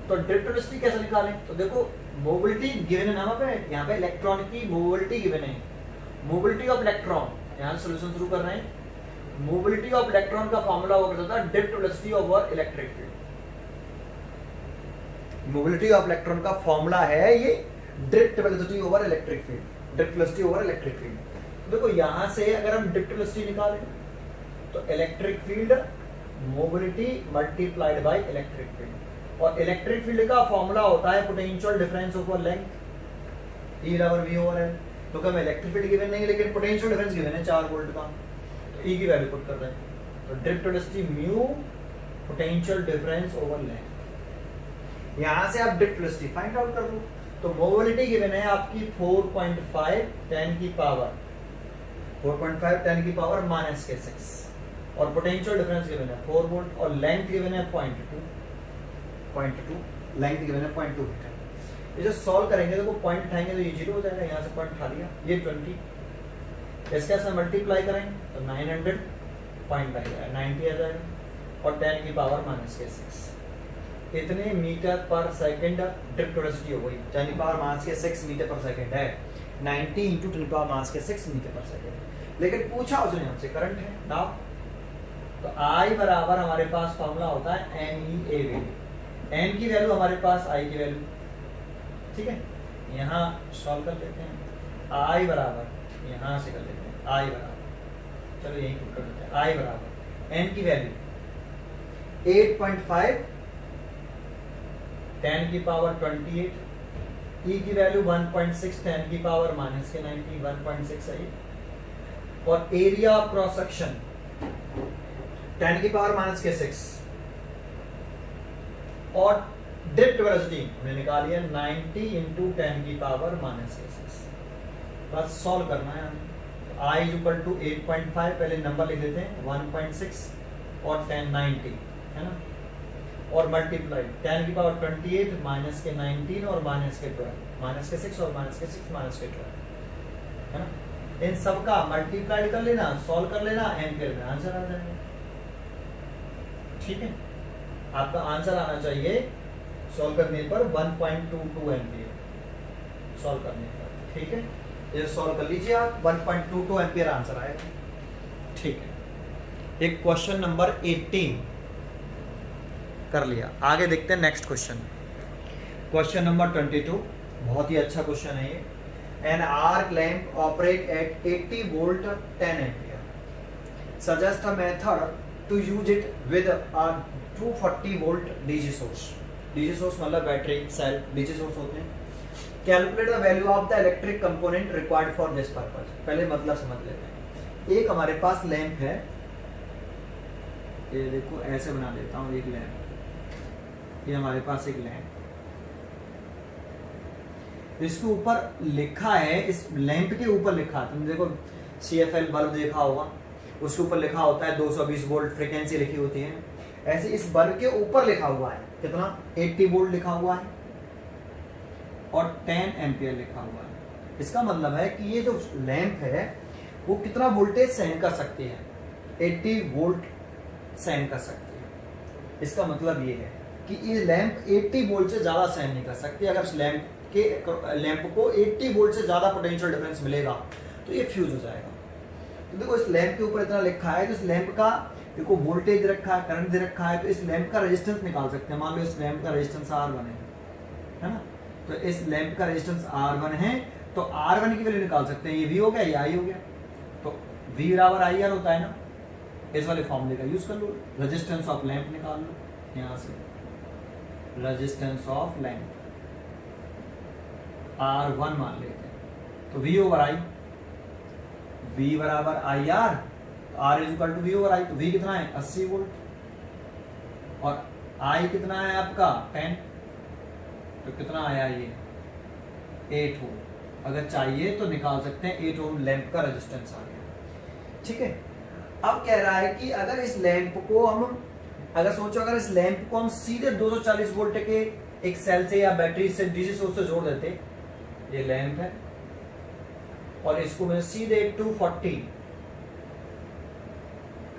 तो ड्रिफ्ट वेलोसिटी कैसे निकालें? तो देखो मोबिलिटी गिवन है ना, पे यहाँ पे इलेक्ट्रॉन की मोबिलिटी गिवन है, मोबिलिटी ऑफ इलेक्ट्रॉन। यहाँ से सॉल्यूशन शुरू कर रहे हैं। मोबिलिटी ऑफ इलेक्ट्रॉन का फॉर्मूला हुआ करता था drift velocity over electric field. Mobility of electron का फॉर्मूला है ये drift velocity over electric field, drift velocity over electric field. देखो यहां से अगर हम ड्रिफ्ट वेलोसिटी निकालें तो electric field mobility multiplied by electric field, और इलेक्ट्रिक फील्ड का फॉर्मूला होता है potential difference over length, E बराबर V ओवर L। तो क्या इलेक्ट्रिक फील्ड गिवन नहीं है लेकिन पोटेंशियल डिफरेंस गिवन है 4 वोल्ट का, तो E की वैल्यू पुट कर रहे हैं। तो drift velocity mu potential difference over length, यहां से आप ड्रिफ्ट वेलोसिटी फाइंड आउट कर लो। तो मोबिलिटी गिवन है आपकी 4.5 10 की पावर 4.5 10 की पावर माइनस के 6, और पोटेंशियल डिफरेंस गिवन है 4 वोल्ट, और लेंथ गिवन है 0.2 लेंथ गिवन है 0.2 मीटर। ये जो सॉल्व करेंगे तो पॉइंट उठाएंगे तो ये 0 हो जाएगा, यहाँ से पॉइंट उठा लिया, ये 20, इसके साथ मल्टीप्लाई करेंगे तो 900 पॉइंट आ जाएगा 90 आ जाएगा, और 10 की पावर माइनस के 6 इतने मीटर पर सेकंड ड्रिफ्ट वेलोसिटी हो गई। 10 की पावर माइनस के 6 मीटर पर सेकंड है, 90 इंटू 10 की पावर माइनस के 6 मीटर पर सेकंड। लेकिन पूछा उसने हमसे करंट है नाउ, तो I बराबर हमारे पास फॉर्मूला होता है NEAV, N की वैल्यू हमारे पास I की वैल्यू, ठीक है। यहाँ सॉल्व कर लेते हैं। I बराबर यहाँ से कर लेते हैं I बराबर, चलो यही पुट कर देते हैं। I बराबर N की वैल्यू 8.5 10 की पावर 28, E की वैल्यू 1.6 10 की पावर माइनस के 90 1.6 है, और एरिया ऑफ क्रॉस सेक्शन 10 की पावर माइनस के 6, और ड्रिफ्ट वेलोसिटी हमने निकाली है 90 इंटू 10 की पावर माइनस के 6। बस सॉल्व करना है हमें। तो I इज इक्वल टू 8.5, पहले नंबर लिख देते हैं 1.6 और 10 90 है ना, और मल्टीप्लाई 10 की पावर 28 माइनस के 19 और माइनस के 12 माइनस के 6 और माइनस के 6 माइनस के 12 है ना। इन सब का मल्टीप्लाई कर लेना, सॉल्व कर लेना, एन कर लेना, आंसर आ जाएगा। ठीक है, आपका आंसर आना चाहिए सॉल्व करने पर 1.22 एम्पियर सॉल्व करने पर। ठीक है, ये सॉल्व कर लीजिए आप, 1.22 एम्पियर आंसर आएगा। ठीक है, एक क्वेश्चन नंबर 18 कर लिया। आगे देखते हैं नेक्स्ट क्वेश्चन, क्वेश्चन नंबर 22। बहुत ही अच्छा क्वेश्चन है ये। An arc lamp operate at 80 volt 10 ampere, suggest a method to use it with a 240 volt DC source. DC source मतलब बैटरी सेल डीसी सोर्स होते हैं। Calculate the value of the electric component required for this purpose. पहले मतलब समझ लेते हैं। एक हमारे पास लैंप है, ये देखो ऐसे बना देता हूँ, एक लैंप, ये हमारे पास एक लैंप, इसके ऊपर लिखा है, इस लैंप के ऊपर लिखा है, तुम देखो CFL बल्ब देखा होगा, उसके ऊपर लिखा होता है 220 वोल्ट फ्रीक्वेंसी लिखी होती है। ऐसे इस बल्ब के ऊपर लिखा हुआ है कितना, 80 वोल्ट लिखा हुआ है और 10 एम्पियर लिखा हुआ है। इसका मतलब है कि ये जो लैंप है वो कितना वोल्टेज सहन कर सकती है, 80 वोल्ट सहन कर सकती है। इसका मतलब ये है कि ये लैंप 80 वोल्ट से ज्यादा सहन नहीं कर सकती। अगर इस लैंप को 80 वोल्ट से ज्यादा पोटेंशियल डिफरेंस मिलेगा तो ये फ्यूज हो जाएगा। तो देखो इस लैंप के ऊपर इतना लिखा है, तो इस लैंप का देखो वोल्टेज दे रखा है, करंट दे रखा है, तो इस लैंप का रेजिस्टेंस निकाल सकते हैं। मान लो इस लैंप का रेजिस्टेंस R1 है ना, तो इस लैंप का रेजिस्टेंस R1 है, तो R1 की वैल्यू निकाल सकते हैं। ये V हो गया, ये I हो गया, तो V बराबर IR होता है ना, इस वाले फॉर्मूले का यूज कर लो। रेजिस्टेंस ऑफ लैंप निकाल लो यहाँ से, रेजिस्टेंस ऑफ लैंप R1 मान लेते हैं, तो V ओवर I, V बराबर IR, R is equal to V over I, तो V कितना है 80 वोल्ट, और I कितना है आपका 10, तो कितना आया ये 8 ओम। अगर चाहिए तो निकाल सकते हैं, 8 ओम लैंप का रेजिस्टेंस आ गया। ठीक है, अब कह रहा है कि अगर इस लैंप को हम, अगर सोचो अगर इस लैंप को हम सीधे 240 वोल्ट के एक सेल से या बैटरी से डीसी सोर्स से जोड़ देते, ये लैंप है, और इसको मैं सीधे 240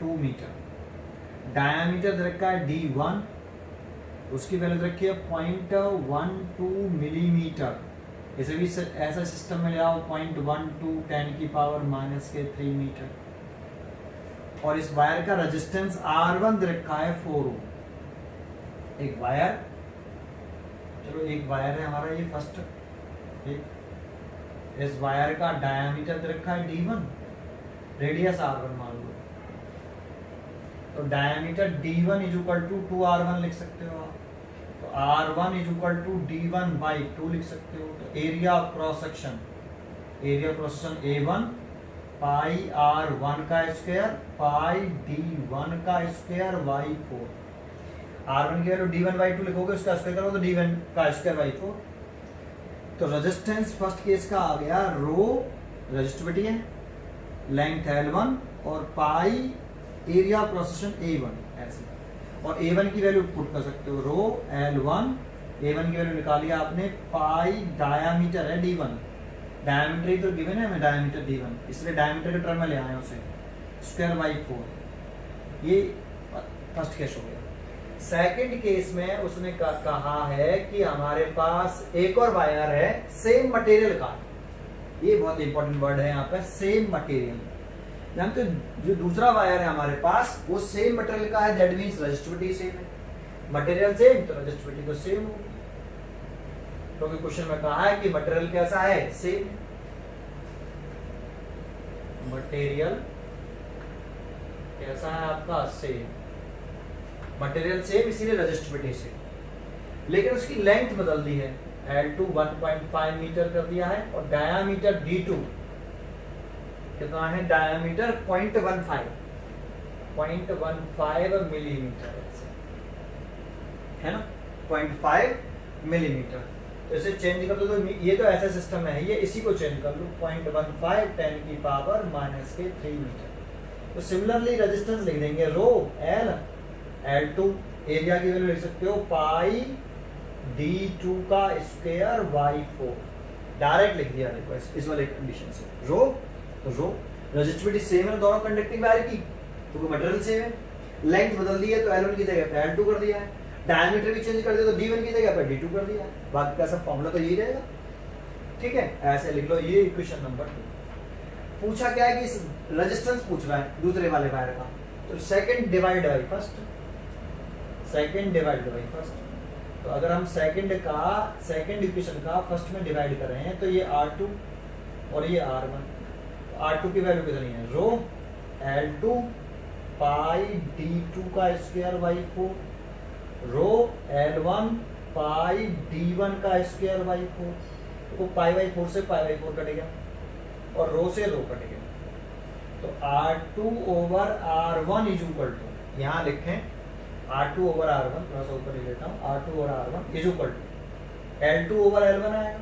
2 मीटर। डायामीटर दे रखा है D1, उसकी वैल्यू रखी है 0.12 मिलीमीटर। इसे भी ऐसा सिस्टम में ले आओ 0.12 10⁻³ मीटर। और इस वायर का रेजिस्टेंस R1 दे रखा है 4 ओम। एक वायर, चलो एक वायर है हमारा ये फर्स्ट, ठीक। इस वायर का डायामीटर दे रखा है D1, रेडियस R1 मान लो। तो डायामीटर D1 = 2R1 लिख सकते हो आप। तो R1 = D1/2 लिख सकते हो। तो area of cross section, A1 pi R1 का स्क्वायर पाई D1 का स्क्वायर बाई 4। R1 की वैल्यू D1/2 लिखोगे, उसका स्क्वायर करो तो D1 का स्क्वायर बाई 4। तो रेजिस्टेंस फर्स्ट केस का आ गया रो, रेजिस्टिविटी है, लेंथ L1 और पाई area of cross section A1 ऐसे। और A1 की वैल्यू पुट कर सकते हो, रो L1, A1 की वैल्यू निकाली आपने, पाई डायामीटर है D1, डायमीटर ही तो गिवन है हमें, डायमीटर D1, इसलिए डायमीटर के टर्म में ले आए उसे, स्क्वायर बाई 4। ये फर्स्ट केस हो गया। सेकंड केस में उसने कहा है कि हमारे पास एक और वायर है सेम मटेरियल का। ये बहुत इंपॉर्टेंट वर्ड है यहाँ पे, सेम मटेरियल। जानते तो जो दूसरा वायर है हमारे पास वो सेम मटेरियल का है, दैट मींस रेजिस्टिविटी सेम है। मटेरियल सेम तो रेजिस्टिविटी तो सेम होगी, क्योंकि क्वेश्चन में कहा है कि मटेरियल कैसा है, सेम। मटेरियल कैसा है आपका, सेम। मटेरियल सेम इसीलिए रेजिस्टिविटी सेम, लेकिन उसकी लेंथ बदल दी है, L2 1.5 मीटर कर दिया है और डायामीटर D2 कितना है, डायामीटर 0.15 मिलीमीटर है ना, 0.5 मिलीमीटर। तो इसे चेंज कर दो तो ये तो ऐसा सिस्टम है, ये इसी को चेंज कर लो 0.15 10⁻³ मीटर। तो सिमिलरली रेजिस्टेंस लिख देंगे रो L2, एरिया की वैल्यू लिख सकते हो पाई D2 का स्क्वायर बाई 4, डायरेक्ट लिख दिया। देखो इस वाले कंडीशन से रो, तो रो रेजिस्टिविटी सेम है दोनों कंडक्टिंग वायर की, तो मटेरियल सेम है। लेंथ बदल दी है तो L1 की जगह पे L2 कर दिया है, डायमीटर भी चेंज कर दिया तो D1 की जगह पे D2 कर दिया है। बाकी का सब फॉर्मूला तो यही रहेगा, ठीक है। ऐसे लिख लो, ये इक्वेशन नंबर 2। पूछा क्या है कि रेजिस्टेंस पूछ रहा है दूसरे वाले वायर का, तो second divide by first, second divide by first. तो अगर हम सेकंड इक्वेशन का फर्स्ट में डिवाइड कर रहे हैं तो ये R2 और ये R1। R2 की वैल्यू कितनी है, रो L2 पाई D2 का square by 4, row L1 pi D1 का स्क्वायर बाई 4। तो पाई बाई 4 से पाई बाई 4 कटेगा और रो से रो कटेगा। तो R2 over R1 is equal to, यहाँ लिखें R2 ओवर R1, थोड़ा सा ऊपर लिख लेता हूँ, R2 over R1 is equal to L2 over L1 आएगा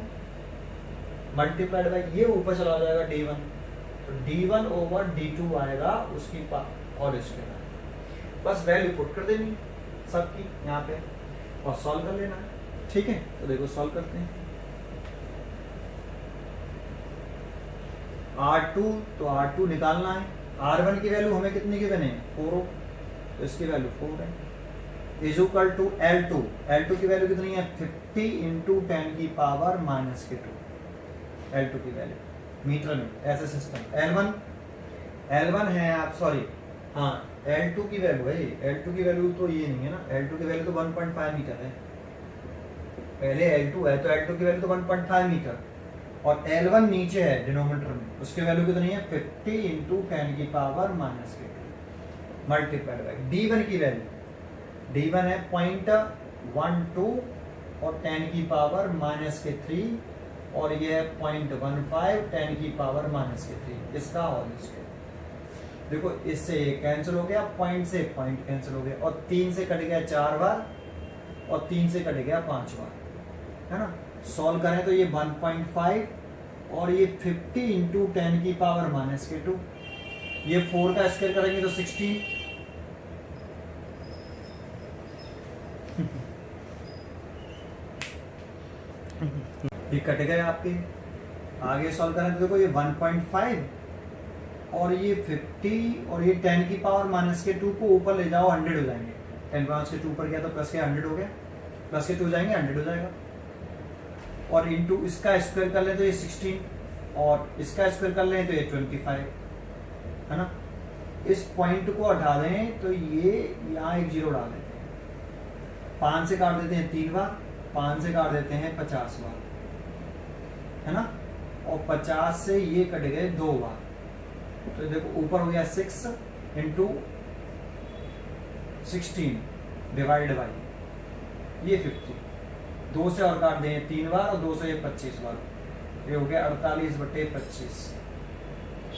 मल्टीप्लाइड बाई ये ऊपर चला जाएगा D1, तो D1 ओवर D2 आएगा उसकी और स्क्वायर। बस वैल्यू पुट कर देनी सबकी यहाँ पे और सॉल्व कर लेना है, ठीक है। तो देखो सॉल्व करते हैं। R2, तो R2 निकालना है, R1 की वैल्यू हमें कितनी गिवन है, 4, तो इसकी वैल्यू 4 है, is equal to L2, L2 की वैल्यू कितनी है 50 इंटू 10⁻⁻², L2 की वैल्यू मीटर में, ऐसे सिस्टम। L1 है आप, सॉरी हाँ L2 की वैल्यू है, L2 की वैल्यू तो ये नहीं है ना, L2 की वैल्यू तो 1.5 मीटर है, पहले L2 है तो L2 की वैल्यू तो 1.5 मीटर और L1 नीचे है डिनोमिनेटर में, उसकी वैल्यू कितनी है 50 इंटू 10⁻⁻² मल्टीप्लाइड बाई D1 की वैल्यू, D1 है 0.12 और 10⁻⁻³ और ये है 0.15 10⁻⁻³ इसका होल स्क्वायर। देखो इससे ये कैंसिल हो गया, पॉइंट से पॉइंट कैंसिल हो गया और 3 से कट गया 4 बार और 3 से कट गया 5 बार, है ना। सॉल्व करें तो ये 1.5 और ये 50 इंटू 10⁻⁻², ये 4 का स्क्वायर करेंगे तो 16, ये कट गए आपके। आगे सॉल्व करें तो देखो ये 1.5 और ये 50 और ये 10 की पावर माइनस के 2 को ऊपर ले जाओ 100 हो जाएंगे। 10 माइनस के 2 ऊपर गया तो प्लस के 100 हो गया, प्लस के 2 जाएंगे 100 हो जाएगा। और इंटू इसका स्क्वायर कर लें तो ये 16 और इसका स्क्वायर कर लें तो ये 25 है ना। इस पॉइंट को हटा दें तो ये यहाँ एक जीरो डाल देते हैं, 5 से काट देते हैं 3 बार, 5 से काट देते हैं 50 बार है ना, और 50 से ये कट गए 2 बार। तो देखो ऊपर हो गया 6 इंटू 16 डिवाइड बाई ये 50, 2 से और काट दें 3 बार और 2 से ये 25 बार, ये हो गया 48/25,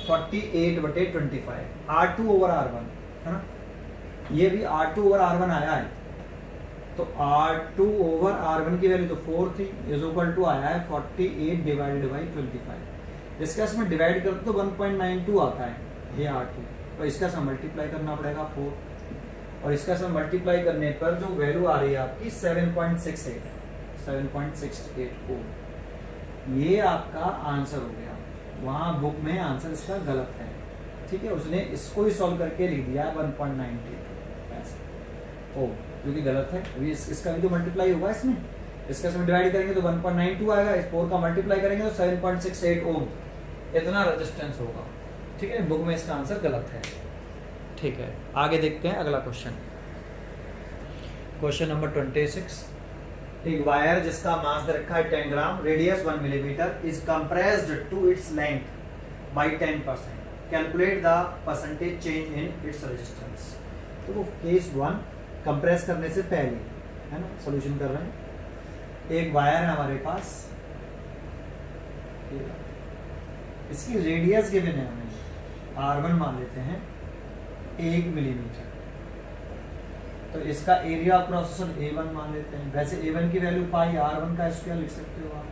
48/25, R2 over R1 है ना। ये भी R2 over R1 आया है, तो R2 over R1 की वैल्यू तो 4 थी, इज इक्वल टू आया है 48 डिवाइडेड बाई 25। इसका इसमें डिवाइड करते तो 1.92 आता है ये R2, तो इसका से मल्टीप्लाई करना पड़ेगा 4, और इसका से मल्टीप्लाई करने पर जो वैल्यू आ रही है आपकी 7.68 ओम। ये आपका आंसर हो गया। वहां बुक में आंसर इसका गलत है, ठीक है, उसने इसको ही सॉल्व करके लिख दिया 1.92 ओम, जो कि गलत है। अभी इसका भी तो मल्टीप्लाई होगा, इसमें इसका इसमें डिवाइड करेंगे तो 1.92 आएगा, इस 4 का मल्टीप्लाई करेंगे तो 7.68 ओम इतना रेजिस्टेंस होगा, ठीक है। बुक में इसका आंसर गलत है, ठीक है। आगे देखते हैं अगला क्वेश्चन, क्वेश्चन नंबर 26। एक वायर जिसका मास दे रखा है 10 gram, radius 1 millimetre, is compressed to its length by 10%, calculate the percentage change in its resistance. तो वो केस 1 कंप्रेस करने से पहले है ना, सॉल्यूशन कर रहे हैं। एक वायर है हमारे पास, इसकी रेडियस गिवन है हमें, R1 मान लेते हैं 1 मिलीमीटर, तो इसका area of cross section A1 मान लेते हैं। वैसे A1 की वैल्यू पाई R1 का स्क्वायर लिख सकते हो आप,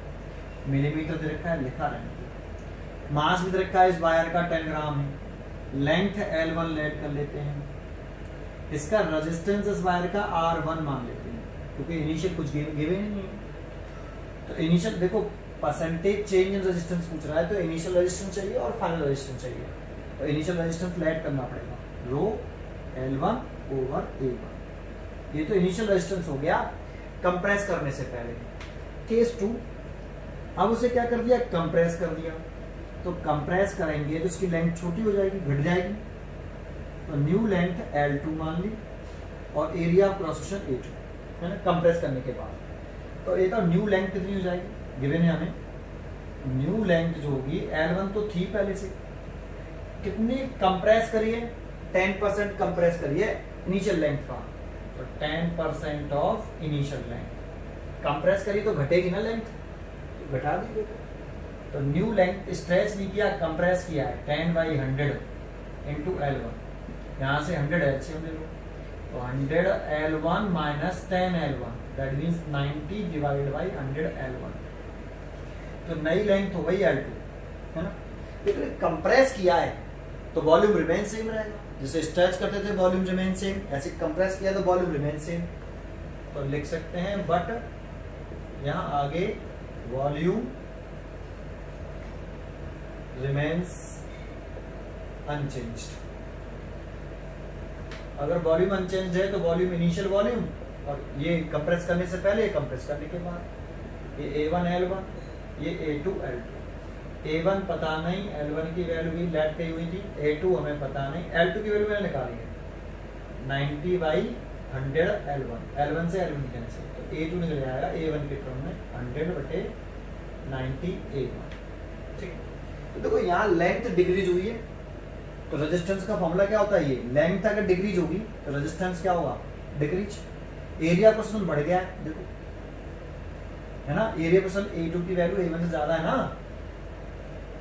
मिलीमीटर दे रखा है, लिखा रहेंगे। मास भी दे रखा है इस वायर का 10 ग्राम है, लेंथ L1 लेट कर लेते हैं, इसका रेजिस्टेंस इस वायर का R1 मान लेते हैं, क्योंकि इनिशियल कुछ गिवन नहीं है। तो इनिशियल देखो परसेंटेज चेंज इन रेजिस्टेंस पूछ रहा है, तो इनिशियल रेजिस्टेंस चाहिए और फाइनल रेजिस्टेंस चाहिए, तो इनिशियल रेजिस्टेंस लेट करना पड़ेगा, रो L1 ओवर A1। ये तो इनिशियल रेजिस्टेंस हो गया कंप्रेस करने से पहले। केस 2, अब उसे क्या कर दिया, कंप्रेस कर दिया, तो कंप्रेस करेंगे तो इसकी लेंथ छोटी हो जाएगी, घट जाएगी, तो न्यू लेंथ L2 मान ली और area of cross section A2 है ना, कंप्रेस करने के बाद। तो ये तो न्यू लेंथ कितनी हो जाएगी, गिवन है हमें, न्यू लेंथ जो होगी L1 तो थी पहले से, कितनी कंप्रेस करिए, 10% कंप्रेस करिए इनिशियल लेंथ का, तो 10% ऑफ इनिशियल लेंथ कंप्रेस करिए तो घटेगी ना लेंथ, तो घटा दीजिए। तो न्यू लेंथ स्ट्रेच नहीं किया, कंप्रेस किया है 10/100 इंटू L1, यहाँ से 100 एलसीएम ले लो, तो 100 L1 minus 10 L1 that means 90 divided by 100 L1, तो नई लेंथ हो गई L2 है ना। लेकिन कंप्रेस किया है तो वॉल्यूम रिमेन सेम रहेगा, जैसे स्ट्रेच करते थे वॉल्यूम रिमेन सेम, ऐसे कंप्रेस किया तो वॉल्यूम रिमेन सेम, तो लिख सकते हैं बट यहाँ आगे वॉल्यूम रिमेन्स अनचेंज्ड। अगर वॉल्यूम अनचेंज्ड है तो वॉल्यूम इनिशियल वॉल्यूम, और ये कंप्रेस करने से पहले, कंप्रेस करने के बाद, ये A1 L1 ये A2 L2, A1 पता नहीं, L1 की वैल्यू भी लेट गई हुई थी, A2 हमें पता नहीं, L2 की वैल्यू मैंने निकाली है 90/100 L1, L1 से L1 कैंसिल, तो A2 निकल जाएगा A1 के फॉर्म में 100/90 A1, ठीक है। तो देखो यहाँ लेंथ डिक्रीज हुई है, तो रेजिस्टेंस का फॉर्मूला क्या होता है, ये लेंथ अगर डिक्रीज होगी तो रेजिस्टेंस क्या होगा, डिक्रीज। एरिया परसेंट बढ़ गया है देखो, है ना, एरिया परसेंट A2 की वैल्यू A1 से ज्यादा है ना,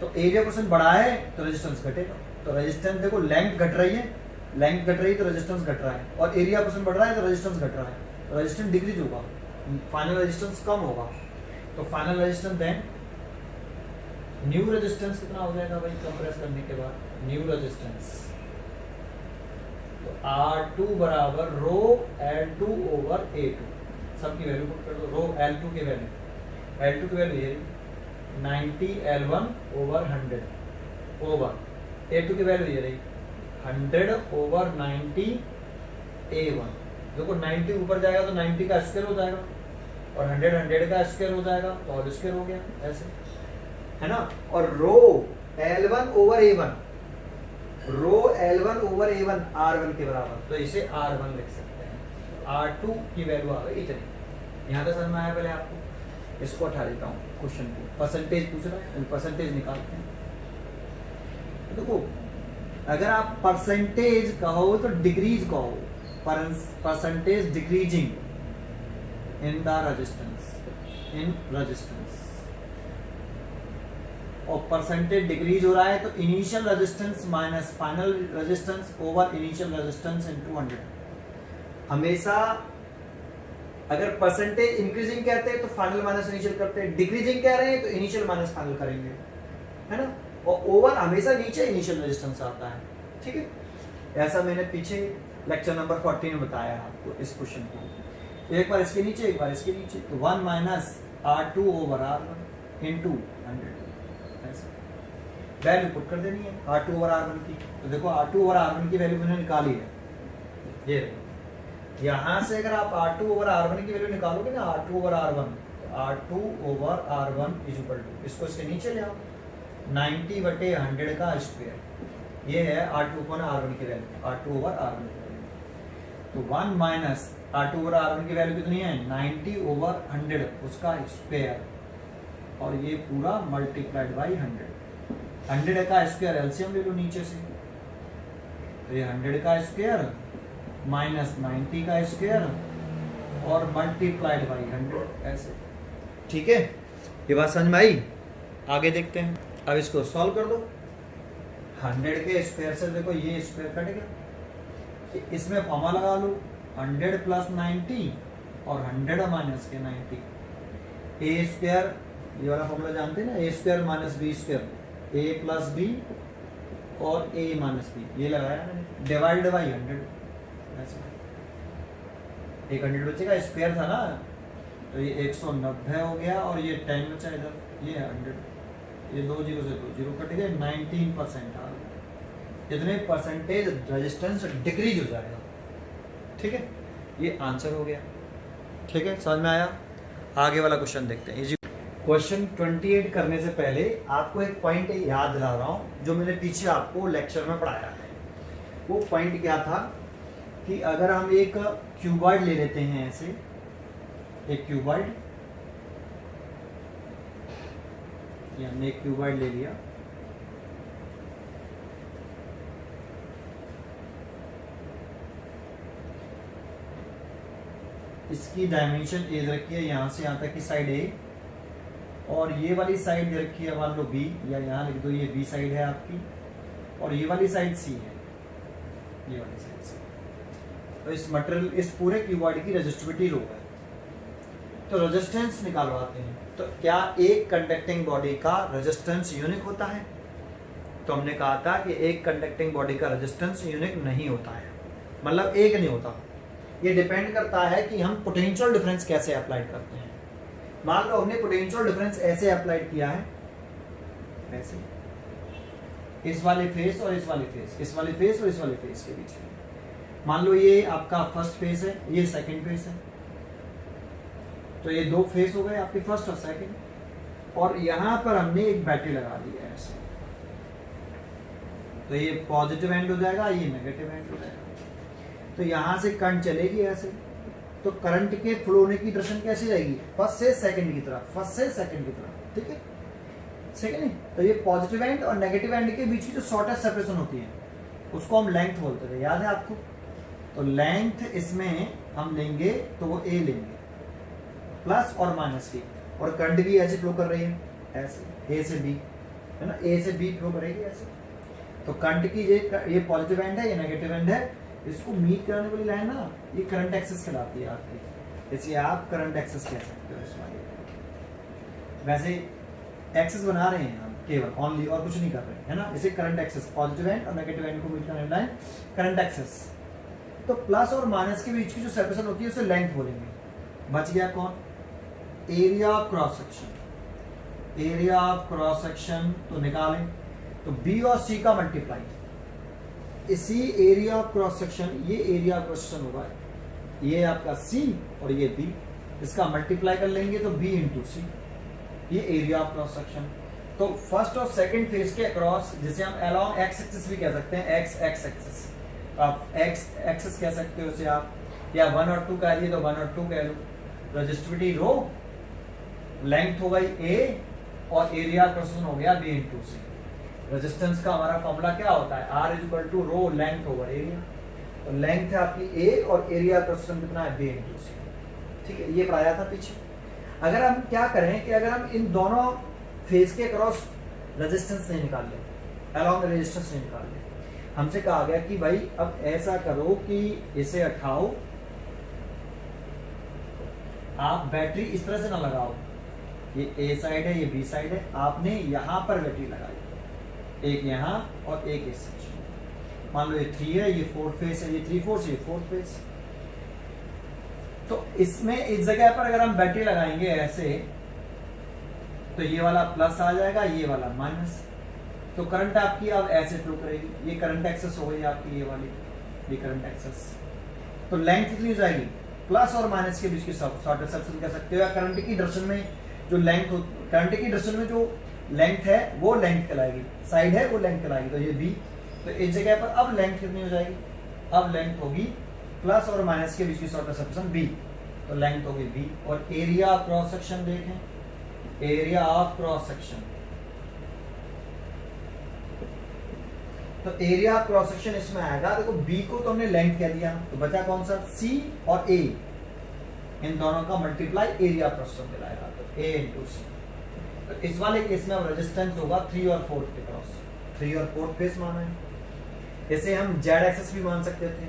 तो एरिया परसेंट बढ़ा है तो रेजिस्टेंस घटेगा। तो रेजिस्टेंस देखो लेंथ घट रही है, लेंथ घट रही है तो रेजिस्टेंस घट रहा है, और एरिया परसेंट बढ़ रहा है तो रेजिस्टेंस घट रहा है, तो रेजिस्टेंस डिक्रीज होगा, फाइनल रेजिस्टेंस कम होगा। तो final resistance then new resistance कितना हो जाएगा भाई, कंप्रेस करने के बाद न्यू रेजिस्टेंस, तो R2 बराबर रो L2 ओवर A2, सबकी वैल्यू पुट कर दो, रो L2 की वैल्यू ये 90 L1 ओवर 100 ओवर A2 की वैल्यू ये रही 100/90 A1। देखो 90 ऊपर जाएगा तो 90 का स्क्वायर हो जाएगा और 100 का स्क्वायर हो जाएगा तो होल स्क्वायर हो गया, ऐसे है ना। और रो L1/A1 R1 के बराबर, तो इसे R1 लिख सकते हैं। R2 की वैल्यू आ गई इतनी। यहाँ तक समझ में आया? पहले आपको इसको हटा देता हूँ क्वेश्चन को, परसेंटेज पूछ रहा है, परसेंटेज निकालते हैं। देखो अगर आप परसेंटेज कहो तो डिक्रीज कहो, percentage decreasing in the resistance, और परसेंटेज डिक्रीज हो रहा है तो initial resistance minus final resistance over initial resistance into 100। हमेशा अगर परसेंटेज इंक्रीजिंग कहते हैं तो फाइनल माइनस इनिशियल करते हैं, डिक्रीजिंग कह रहे हैं तो इनिशियल माइनस फाइनल करेंगे, है ना। और ओवर हमेशा नीचे इनिशियल रेजिस्टेंस आता है, ठीक है। ऐसा मैंने पीछे लेक्चर नंबर 14 में बताया आपको इस क्वेश्चन को। एक बार इसके नीचे एक बार इसके नीचे, तो 1 minus R2/R1 into 100, value put कर देनी है R2/R1 की। तो देखो R2/R1 की वैल्यू मैंने निकाली है, ये यहां से अगर आप R2/R1 की वैल्यू निकालोगे ना, R2/R1 इज इक्वल टू, इसको इसके नीचे ले आओ 90/100 का स्क्वायर, ये है R2/R1 की वैल्यू, R2/R1 की वैल्यू। तो 1 माइनस R2/R1 की वैल्यू कितनी है 90/100 उसका स्क्वायर, और ये पूरा मल्टीप्लाइड बाई 100 का स्क्वायर एलसीएम ले लो नीचे से, तो ये 100 का स्क्वायर माइनस 90 का स्क्वायर और मल्टीप्लाइड बाई 100, ऐसे, ठीक है। ये बात समझ में आई? आगे देखते हैं। अब इसको सॉल्व कर दो। 100 के स्क्वायर से देखो ये स्क्वायर कट गया, इसमें फॉर्मा लगा लो 100 प्लस 90 और 100 माइनस के 90, ए स्क्वायर, ये वाला फॉर्मूला जानते हैं ना, ए स्क्वायर माइनस बी स्क्वायर, ए प्लस बी और ए माइनस बी, ये लगाया मैंने, डिवाइड बाई 100, ऐसे 100 बचेगा, स्क्वायर था ना, तो ये 190 हो गया, और ये 10 बचा इधर, ये 100, ये 2 0 से 2 0 कट गए, 19% आ गया। इतने परसेंटेज रेजिस्टेंस डिक्रीज हो जाएगा, ठीक है। ये आंसर हो गया, ठीक है, समझ में आया? आगे वाला क्वेश्चन देखते हैं। क्वेश्चन 28 करने से पहले आपको एक पॉइंट याद दिला रहा हूं जो मैंने पीछे आपको लेक्चर में पढ़ाया है। वो पॉइंट क्या था कि अगर हम एक क्यूबॉइड ले लेते हैं, ऐसे एक क्यूबॉइड, ये हमने एक क्यूबॉइड ले लिया, इसकी डायमेंशन ए रखी है, यहाँ से यहाँ तक की साइड ए, और ये वाली साइड दे रखी है मान लो बी, या यहाँ लिख दो ये बी साइड है आपकी, और ये वाली साइड सी है, ये वाली साइड सी। तो इस मटेरियल, इस पूरे क्यूबॉइड की रेजिस्टिविटी रो है, तो रेजिस्टेंस निकालवाते हैं। तो क्या एक कंडक्टिंग बॉडी का रेजिस्टेंस यूनिक होता है? तो हमने कहा था कि एक कंडक्टिंग बॉडी का रेजिस्टेंस यूनिक नहीं होता है, मतलब एक नहीं होता। ये डिपेंड करता है कि हम पोटेंशियल डिफरेंस कैसे अप्लाई करते हैं। मान लो हमने पोटेंशियल डिफरेंस ऐसे अप्लाई किया है, ऐसे, इस वाले फेस और इस वाले फेस, इस वाले फेस और इस वाले फेस के बीच में। मान लो ये आपका फर्स्ट फेस है, ये सेकंड फेस है, तो ये 2 फेस हो गए आपके, फर्स्ट और सेकंड, और यहां पर हमने एक बैटरी लगा दी है ऐसे, तो ये पॉजिटिव एंड हो जाएगा, ये नेगेटिव एंड हो जाएगा। तो यहां से करंट चलेगी ऐसे, तो करंट के फ्लो होने की डायरेक्शन कैसी रहेगी? फर्स्ट से सेकंड की तरफ, फर्स्ट से सेकंड की तरफ, ठीक है, सेकंड। तो ये पॉजिटिव एंड और नेगेटिव एंड के बीच की जो शॉर्टेस्ट सेपरेशन होती है उसको हम लेंथ बोलते थे, याद है आपको? तो लेंथ इसमें हम लेंगे तो वो ए लेंगे, प्लस और माइनस की, और करंट भी ऐसे फ्लो कर रही है, ऐसे ए से बी, है ना, ए से बी फ्लो करेगी ऐसे। तो करंट की ये पॉजिटिव एंड है, ये नेगेटिव एंड है, इसको मीट करने वाली लाइन ना, ये करंट एक्सेस कहलाती है आपकी, इसलिए आप करंट एक्सेस कह सकते हो इस वाले। वैसे एक्सेस बना रहे हैं हम केवल, ओनली, और कुछ नहीं कर रहे हैं, है ना। इसे करंट एक्सेस, पॉजिटिव एंड और नेगेटिव एंड को मीट करने वाली लाइन करंट एक्सेस। तो प्लस और माइनस के बीच की जो सेपरेशन होती है उसे लेंथ बोलेंगे। बच गया कौन? Area of cross section. Area of cross section तो निकालें, तो बी और सी का मल्टीप्लाई, इसी एरिया ऑफ क्रॉस सेक्शन, ये एरिया ऑफ क्रॉस सेक्शन होगा, ये आपका सी और ये बी, इसका मल्टीप्लाई कर लेंगे तो बी इंटू सी, ये एरिया ऑफ क्रॉस सेक्शन। तो फर्स्ट और सेकंड फेज के अक्रॉस, जिसे हम अलोंग एक्स एक्सिस भी कह सकते हैं, एक्स एक्स एक्सिस, आप एक्स एक्सिस कह सकते हो उसे आप, या 1 और 2 कह लिए तो 1 और 2 कह लो। रजिस्टिविटी रो, लेंथ हो गई ए और एरिया क्रॉस सेक्शन हो गया बी इंटू सी। रेजिस्टेंस का हमारा फॉर्मूला क्या होता है, R is equal to rho length over area. तो लेंथ है आपकी ए और एरिया क्रॉस सेक्शन कितना है, बी इंटू सी। ठीक है, ये पढ़ाया था पीछे। अगर हम क्या करें कि अगर हम इन दोनों फेज के क्रॉस रेजिस्टेंस नहीं निकाल ले, अलोंग रेजिस्टेंस नहीं निकाल ले, हमसे कहा गया कि भाई अब ऐसा करो कि इसे उठाओ, आप बैटरी इस तरह से ना लगाओ, ये ए साइड है ये बी साइड है, आपने यहां पर बैटरी लगाई, एक यहां और एक इस सेक्शन। मान लो ये 3 है, ये 4th फेज है, ये 3/4 ये 4th फेज। तो इसमें इस जगह पर अगर हम बैटरी लगाएंगे ऐसे, तो ये वाला प्लस आ जाएगा, ये वाला माइनस। तो करंट आपकी अब ऐसे फ्लो करेगी, ये करंट एक्सेस हो गई आपकी, ये वाली ये करंट एक्सेस। तो लेंथ कितनी हो जाएगी, प्लस और माइनस के बीच की शॉर्टेस्ट सेक्शन कह सकते हो, या करंट की डायरेक्शन में जो लेंथ, करंट की डायरेक्शन में जो लेंथ है वो लेंथ कहलाएगी, साइड है वो लेंथ कहलाएगी। तो ये बी, तो इस जगह पर अब लेंथ कितनी हो जाएगी, अब लेंथ होगी प्लस और माइनस के बीच की शॉर्टेस्ट सेक्शन बी, तो लेंथ होगी बी। और एरिया ऑफ क्रॉस सेक्शन देखें, एरिया ऑफ क्रॉस सेक्शन, तो एरिया ऑफ क्रॉस सेक्शन इसमें आएगा, देखो बी को तो हमने लेंथ कह दिया, तो बचा कौन सा, सी और ए, इन दोनों का multiply area of cross section दिलाएगा, तो ए इंटू सी। तो इस वाले केस में अब रेजिस्टेंस होगा 3 और 4 के क्रॉस, 3 और 4 फेस माना है, इसे हम जेड एक्सिस भी मान सकते थे,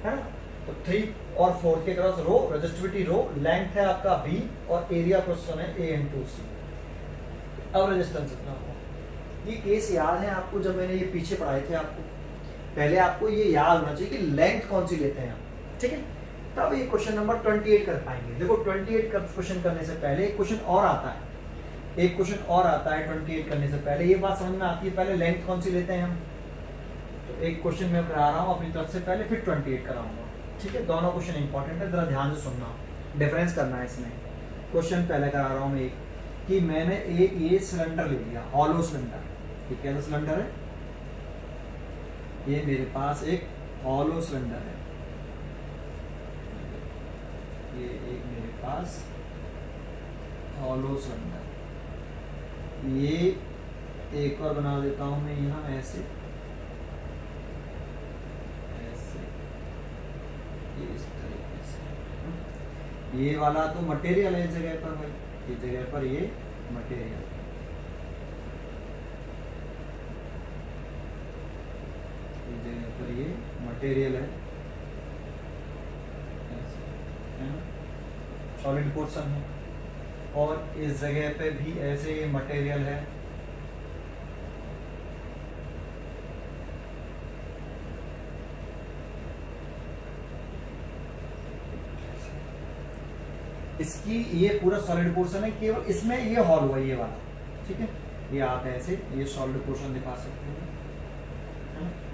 है ना। तो 3 और 4 के क्रॉस रो, रेजिस्टिविटी रो, लेंथ है आपका बी और एरिया क्रॉस सेक्शन है ए इंटू सी। अब रेजिस्टेंस इतना होगा। ये केस याद है आपको, जब मैंने ये पीछे पढ़ाए थे आपको, पहले आपको ये याद होना चाहिए कि लेंथ कौन सी लेते हैं हम, ठीक है। तब ये क्वेश्चन नंबर 28 कर पाएंगे। देखो 28 का क्वेश्चन करने से पहले एक क्वेश्चन और आता है, एक क्वेश्चन और आता है 28 करने से पहले, ये बात समझ में आती है, पहले लेंथ कौन सी लेते हैं हम। तो एक क्वेश्चन मैं करा रहा हूँ अपनी तरफ से पहले, फिर 28 कराऊंगा, ठीक है। दोनों क्वेश्चन इंपॉर्टेंट है, जरा ध्यान से सुनना, डिफरेंस करना है इसमें। क्वेश्चन पहले करा रहा हूँ एक, कि मैंने एक ये सिलेंडर ले लिया, हॉलो सिलेंडर, ये कैसा सिलेंडर है, ये मेरे पास एक हॉलो सिलेंडर है, ये एक मेरे पास हॉलो सिलेंडर, ये एक और बना देता हूं मैं यहाँ ऐसे ऐसे, ये इस तरीके से। ये वाला तो मटेरियल है इस जगह पर भाई, इस जगह पर ये मटेरियल, इस जगह पर ये मटेरियल है, सॉलिड पोर्शन है, और इस जगह पे भी ऐसे ये मटेरियल है, इसकी ये पूरा सॉलिड पोर्शन है, केवल इसमें ये हॉल हुआ ये वाला, ठीक है। ये आप ऐसे ये सॉलिड पोर्शन दिखा सकते हो,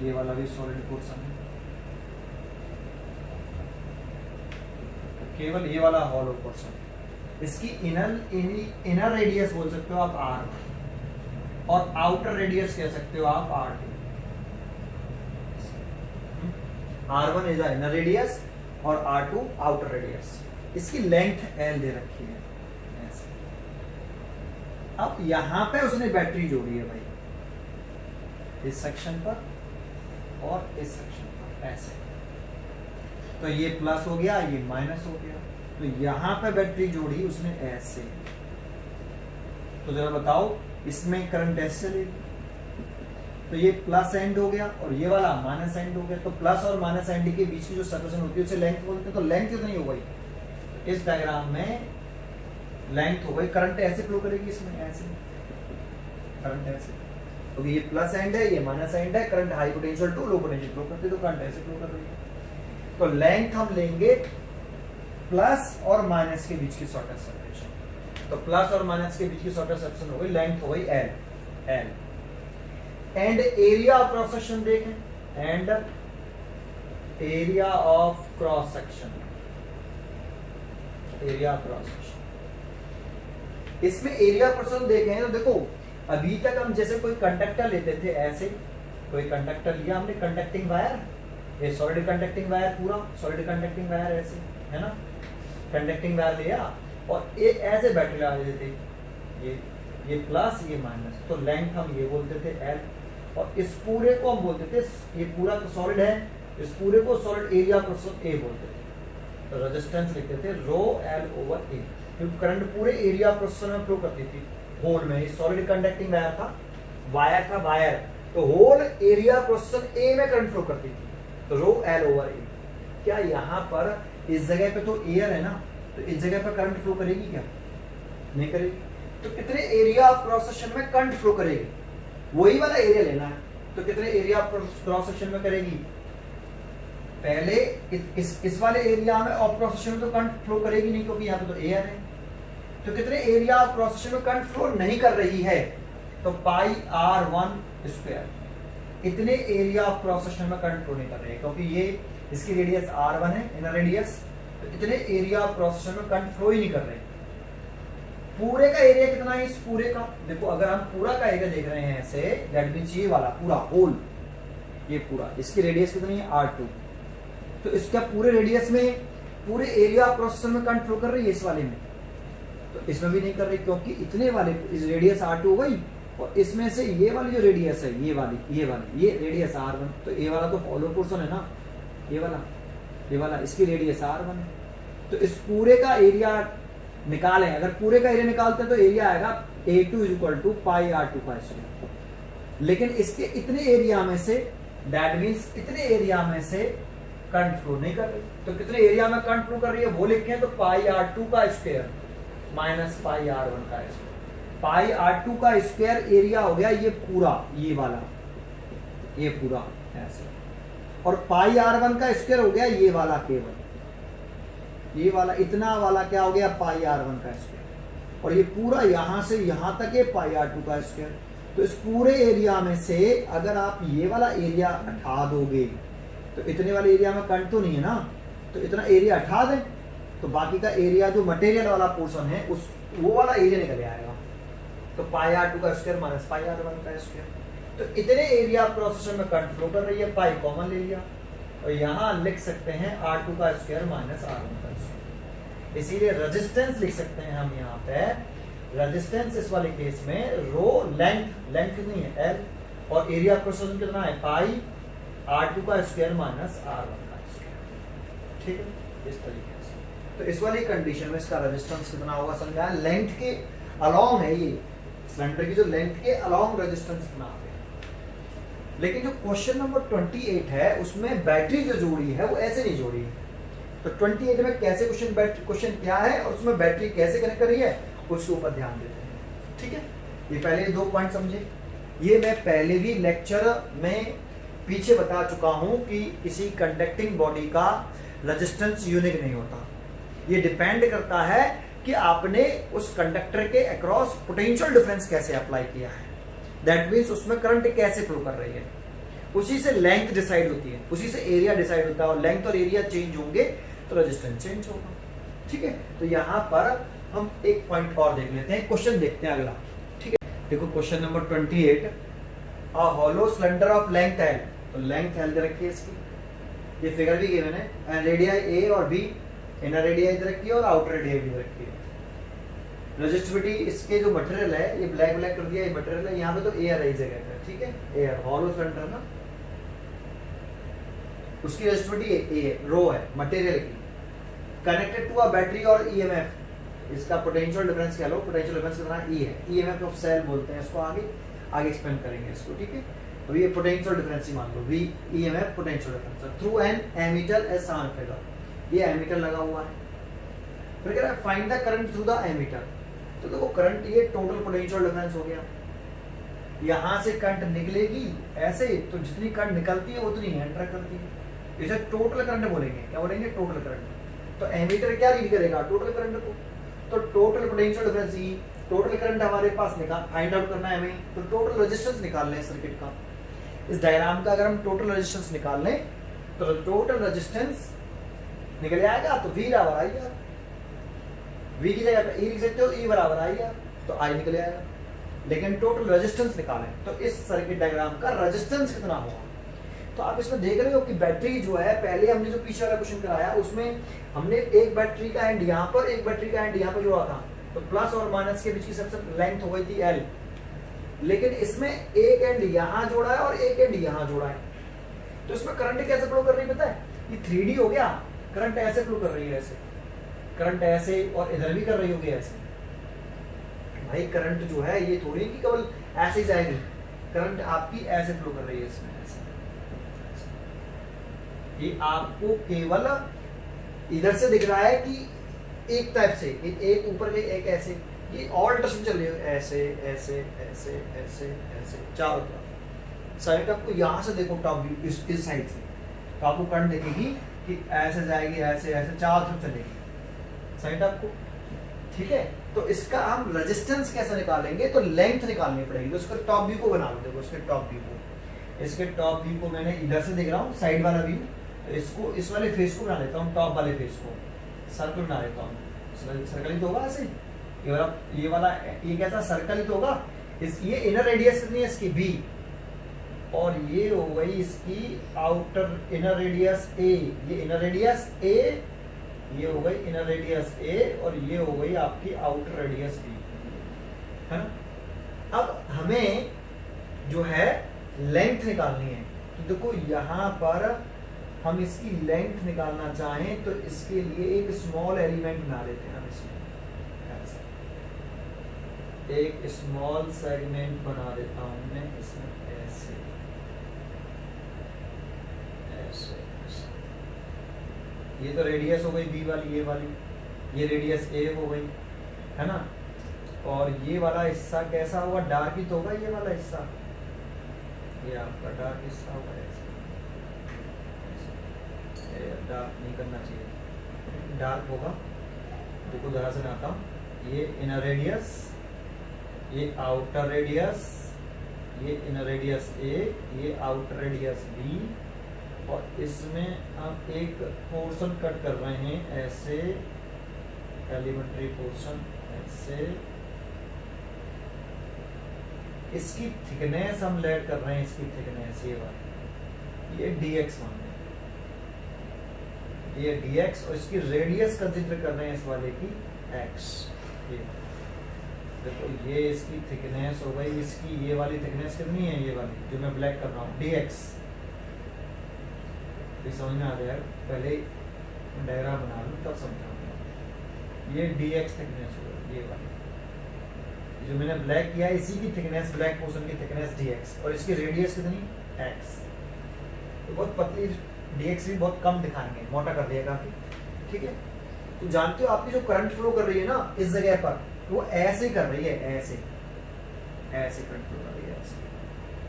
ये वाला भी सॉलिड पोर्शन है, केवल ये वाला हॉलो पोर्शन। इसकी इनर रेडियस बोल सकते हो आप R1 और आउटर रेडियस कह सकते हो आप R2। R1 is inner radius और R2 आउटर रेडियस। इसकी लेंथ L दे रखी है ऐसे। अब यहां पे उसने बैटरी जोड़ी है भाई, इस सेक्शन पर और इस सेक्शन पर ऐसे, तो ये प्लस हो गया, ये माइनस हो गया, तो यहां पे बैटरी जोड़ी उसने ऐसे। तो जरा बताओ इसमें करंट ऐसे चलेगी, तो ये प्लस एंड हो गया और ये वाला माइनस एंड हो गया। तो प्लस और माइनस एंड के बीच की जो सर्कुलेशन होती है उसे लेंथ बोलते हैं। तो लेंथ कितनी हो गई इस डायग्राम में, लेंथ हो गई, करंट ऐसे फ्लो करेगी इसमें, ऐसे करंट ऐसे, तो ये प्लस एंड है, ये माइनस एंड है, current high potential to low potential flow करती है, तो करंट ऐसे फ्लो कर रही है। तो लेंथ हम लेंगे प्लस और माइनस के बीच की शॉर्टेस्ट सेपरेशन, तो प्लस और माइनस के बीच की शॉर्टेस्ट सेपरेशन हो गई, लेंथ हो गई L। And area of cross section देखें, and area of cross section, area of cross section. इसमें एरिया पर्सन देखें तो देखो अभी तक हम जैसे कोई कंडक्टर लेते थे, ऐसे कोई कंडक्टर लिया हमने, कंडक्टिंग वायर, ये सॉलिड कंडक्टिंग वायर, पूरा सॉलिड कंडक्टिंग वायर ऐसे है ना, कंडक्टिंग वायर लिया और ये ऐसे बैटरी लगा देते थे, ये प्लस ये माइनस, तो लेंथ हम ये बोलते थे एल, और इस पूरे को हम बोलते थे, ये पूरा तो सॉलिड है, इस पूरे को सॉलिड एरिया क्रॉस ए बोलते थे, तो रेजिस्टेंस लिखते थे रो एल ओवर ए, क्योंकि करंट पूरे एरिया क्रॉस में फ्लो करती थी होल में, सॉलिड कंडक्टिंग वायर था वायर, तो होल एरिया क्रॉस ए में करंट फ्लो करती थी, तो रो एल ओवर ए। क्या यहाँ पर इस जगह पे तो एयर है ना, तो इस जगह पे करंट फ्लो करेगी क्या? नहीं करेगी, तो कितने एरिया ऑफ क्रॉस सेक्शन में करंट फ्लो करेगी, वही वाला एरिया लेना है, तो कितने एरिया ऑफ क्रॉस सेक्शन में करेगी? पहले इस वाले एरिया में ऑफ क्रॉस सेक्शन में तो करंट फ्लो करेगी नहीं, क्योंकि यहाँ पे तो एयर है, तो कितने एरिया ऑफ क्रॉस सेक्शन में करंट फ्लो नहीं कर रही है, तो पाई आर वन स्क्वायर, इतने एरिया ऑफ क्रॉस सेक्शन में करंट फ्लो नहीं कर रही है, क्योंकि ये इसकी रेडियस r1 है, इनर रेडियस, तो इतने एरिया ऑफ क्रॉस सेक्शन में करंट फ्लो ही नहीं कर रहे। पूरे का एरिया कितना है इस पूरे का? देखो अगर हम पूरा का एरिया देख रहे हैं ऐसे, दैट मींस ये वाला पूरा होल, ये पूरा, इसकी रेडियस कितनी है r2, तो इसका पूरे रेडियस में पूरे एरिया ऑफ क्रॉस सेक्शन में करंट फ्लो कर रही है इस वाले में, तो इसमें भी नहीं कर रही, क्योंकि इतने वाले इस रेडियस r2 हो गई, और इसमें से ये वाली जो रेडियस है, ये वाली ये रेडियस r1, तो ये वाला तो हॉलो पोर्शन है ना, ये वाला इसकी रेडियस r1 है, तो इस पूरे का एरिया निकालें, अगर पूरे का एरिया निकालते हैं तो एरिया आएगा A2 equal to pi r2 का स्क्वायर, लेकिन इसके इतने एरिया में से, दैट मींस इतने एरिया में से करंट फ्लो नहीं कर रही, तो कितने एरिया में करंट फ्लो कर रही है वो लिखें, तो पाई r2 का स्क्वायर माइनस पाई r1 का स्क्वायर, पाई r2 का स्क्वायर एरिया हो गया ये पूरा, ये वाला, ये पूरा ऐसे, और पाई r1 का स्क्वायर हो गया ये वाला, केवल ये वाला, इतना वाला क्या हो गया, पाई r1 का स्क्वायर, और ये पूरा यहां से यहां तक है पाई r2 का स्क्वायर, तो इस पूरे एरिया में से अगर आप ये वाला एरिया हटा दोगे, तो इतने वाले एरिया में करंट तो नहीं है ना, तो इतना एरिया हटा दें, तो बाकी का एरिया जो मटेरियल वाला पोर्शन है उस वो वाला एरिया निकल आएगा, तो पाई r2 का स्क्वायर माइनस पाई r1 का स्क्वायर, तो इतने एरिया क्रॉस सेक्शन में करंट फ्लो कर रही है, पाई कॉमन ले लिया, और यहाँ लिख सकते हैं r2 का स्क्वायर माइनस r1 का स्क्वायर, इसीलिए रेजिस्टेंस लिख सकते हैं हम यहाँ पे, रेजिस्टेंस इस वाले केस में रो लेंथ नहीं है l, और एरिया क्रॉस सेक्शन कितना है, पाई r2 का स्क्वायर माइनस r1 का स्क्वायर, ठीक है, इस तरीके से। तो इस वाली कंडीशन में इसका रेजिस्टेंस कितना होगा समझा, लेंथ के अलोंग है, ये सिलेंडर की जो लेंथ के अलोंग रेजिस्टेंस बना है। लेकिन जो क्वेश्चन नंबर 28 है उसमें बैटरी जो जोड़ी है वो ऐसे नहीं जोड़ी है, तो 28 में कैसे क्वेश्चन क्या है और उसमें बैटरी कैसे कनेक्ट कर रही है उसके ऊपर ध्यान देते हैं, ठीक है। ये पहले 2 पॉइंट समझे, ये मैं पहले भी लेक्चर में पीछे बता चुका हूं कि किसी कंडक्टिंग बॉडी का रेजिस्टेंस यूनिक नहीं होता, ये डिपेंड करता है कि आपने उस कंडक्टर के अक्रॉस पोटेंशियल डिफरेंस कैसे अप्लाई किया है, दैट मींस उसमें करंट कैसे फ्लो कर रही है, उसी से लेंथ डिसाइड होती है, उसी से एरिया डिसाइड होता है, और लेंथ और एरिया चेंज होंगे तो रेजिस्टेंस चेंज होगा, ठीक है। तो यहाँ पर हम एक पॉइंट और देख लेते हैं, क्वेश्चन देखते हैं अगला, ठीक है। देखो question number 28, a hollow cylinder of length L, तो लेंथ एल दे रखी है इसकी, ये फिगर भी गिवन है, रेडिया ए और बी, इनर रेडिया इधर रखी है और आउटर रेडिया भी रखी है। रेजिस्टिविटी इसके जो मटेरियल है, ये ब्लैक कर दिया, ये मटेरियल है, यहाँ पे तो एयर है इस जगह पे, ठीक है, एयर हॉलो सिलेंडर ना, उसकी रेजिस्टिविटी ए रो है मटेरियल की, कनेक्टेड टू अ बैटरी और ईएमएफ, इसका पोटेंशियल डिफरेंस कह लो, पोटेंशियल डिफरेंस कितना ई है, ईएमएफ ऑफ सेल बोलते हैं इसको, आगे एक्सप्लेन करेंगे इसको, ठीक है। अब ये पोटेंशियल डिफरेंस ही मान लो, V EMF potential difference through an ammeter as सामान फिगर, ये एमीटर लगा हुआ है, फिर कह रहा है find the current through the ammeter, तो देखो करंट ये टोटल पोटेंशियल डिफरेंस हो गया, यहां से करंट निकलेगी ऐसे, तो जितनी करंट निकलती है उतनी एंटर करती है, इसे टोटल करंट बोलेंगे, क्या बोलेंगे, टोटल करंट। तो एमीटर क्या रीड करेगा, टोटल करंट को, तो टोटल पोटेंशियल डिफरेंस ई टोटल करंट हमारे पास फाइंड आउट करना है हमें, तो टोटल रेजिस्टेंस निकाल लें सर्किट का। इस डायग्राम का अगर हम टोटल रेजिस्टेंस निकाल लें तो टोटल रेजिस्टेंस निकल आएगा, तो V बराबर आई आर, V की जगह पे E लिख सकते हो, E बराबर आई आर, तो I निकल आएगा। लेकिन टोटल रेजिस्टेंस निकालें तो इस सर्किट डायग्राम का रेजिस्टेंस कितना होगा। तो आप इसमें देख रहे हो कि बैटरी जो है, पहले हमने जो पीछे वाला क्वेश्चन कराया उसमें हमने एक बैटरी का एंड यहाँ पर, एक बैटरी का एंड यहाँ पर जोड़ा था, तो प्लस और माइनस के बीच की सबसे लेंथ हो गई थी L। लेकिन इसमें एक एंड यहाँ जोड़ा है और एक एंड यहाँ जोड़ा है, तो इसमें करंट कैसे फ्लो कर रही है पता है, ये 3D हो गया, करंट ऐसे फ्लो कर रही है, ऐसे करंट ऐसे, और इधर भी कर रही होगी ऐसे। भाई करंट जो है ये थोड़ी कि केवल ऐसे ही जाएगी, करंट आपकी ऐसे फ्लो कर रही है इसमें, ऐसे। ये आपको केवल इधर से दिख रहा है कि एक टाइप से, एक ऊपर के एक ऐसे, ये ऑल डायरेक्शन चल रही है, ऐसे ऐसे ऐसे ऐसे ऐसे चारों तरफ। साइड आपको यहाँ से देखो टॉप व्यू, इस साइड से तो आपको करंट दिखेगी कि ऐसे जाएगी, ऐसे ऐसे चारों तरफ चलेगी साइड आपको, ठीक है। तो इसका हम रेजिस्टेंस कैसे निकालेंगे, तो लेंथ निकालनी पड़ेगी। तो इसका टॉप व्यू को बना लो, देखो इसके टॉप व्यू को, इसके टॉप व्यू को मैंने इधर से देख रहा हूँ साइड वाला व्यू, तो इसको इस वाले फेस को बना लेता हूँ, टॉप वाले फेस को सर्कल बना लेता हूँ। सर्कल ही तो होगा ऐसे, ये वाला ये कैसा सर्कल ही तो होगा। ये इनर रेडियस कितनी है इसकी B, और ये हो गई इसकी आउटर इनर रेडियस A, ये इनर रेडियस A, ये हो गई इनर रेडियस A, और ये हो गई आपकी आउटर रेडियस B, है ना। अब हमें जो है लेंथ निकालनी है, तो देखो यहाँ पर हम इसकी लेंथ निकालना चाहें तो इसके लिए एक स्मॉल एलिमेंट बना लेते हैं हम इसमें, एक स्मॉल सेगमेंट बना देता हूं मैं इसमें, ऐसे ऐसे ऐसे। ये तो रेडियस हो गई B वाली, ये वाली, ये रेडियस A हो गई, है ना। और ये वाला हिस्सा कैसा होगा, डार्क ही तो होगा ये वाला हिस्सा, ये आपका डार्क हिस्सा होगा, ऐसे डार्क नहीं करना चाहिए, डार्क होगा। देखो जरा से बनाता हूँ, ये इनर रेडियस, ये आउटर रेडियस, ये इनर रेडियस A, ये आउटर रेडियस B, और इसमें हम एक पोर्शन कट कर रहे हैं ऐसे, एलिमेंट्री पोर्शन ऐसे। इसकी थिकनेस हम लेट कर रहे हैं, इसकी थिकनेस ये वाली, ये dx मान लें, ये dx, और इसकी रेडियस कंसीडर कर रहे हैं इस वाले की x। ये देखो ये इसकी थिकनेस हो गई, इसकी ये वाली थिकनेस कितनी है, ये वाली जो मैं ब्लैक कर रहा हूँ, dx। ये समझ में आ गया, पहले डायग्राम बना लूँ तब समझाऊंगा। ये dx थिकनेस हो गई, ये वाली जो मैंने ब्लैक किया है, इसी की थिकनेस, ब्लैक पोर्शन की थिकनेस dx, और इसकी रेडियस कितनी, x। तो बहुत पतली dx भी बहुत कम दिखाएंगे, मोटा कर दिया काफी, ठीक है। तो जानते हो आपकी जो करंट फ्लो कर रही है ना इस जगह पर, तो वो ऐसे कर रही है, ऐसे ऐसे करंट फ्लो कर रही है, ऐसे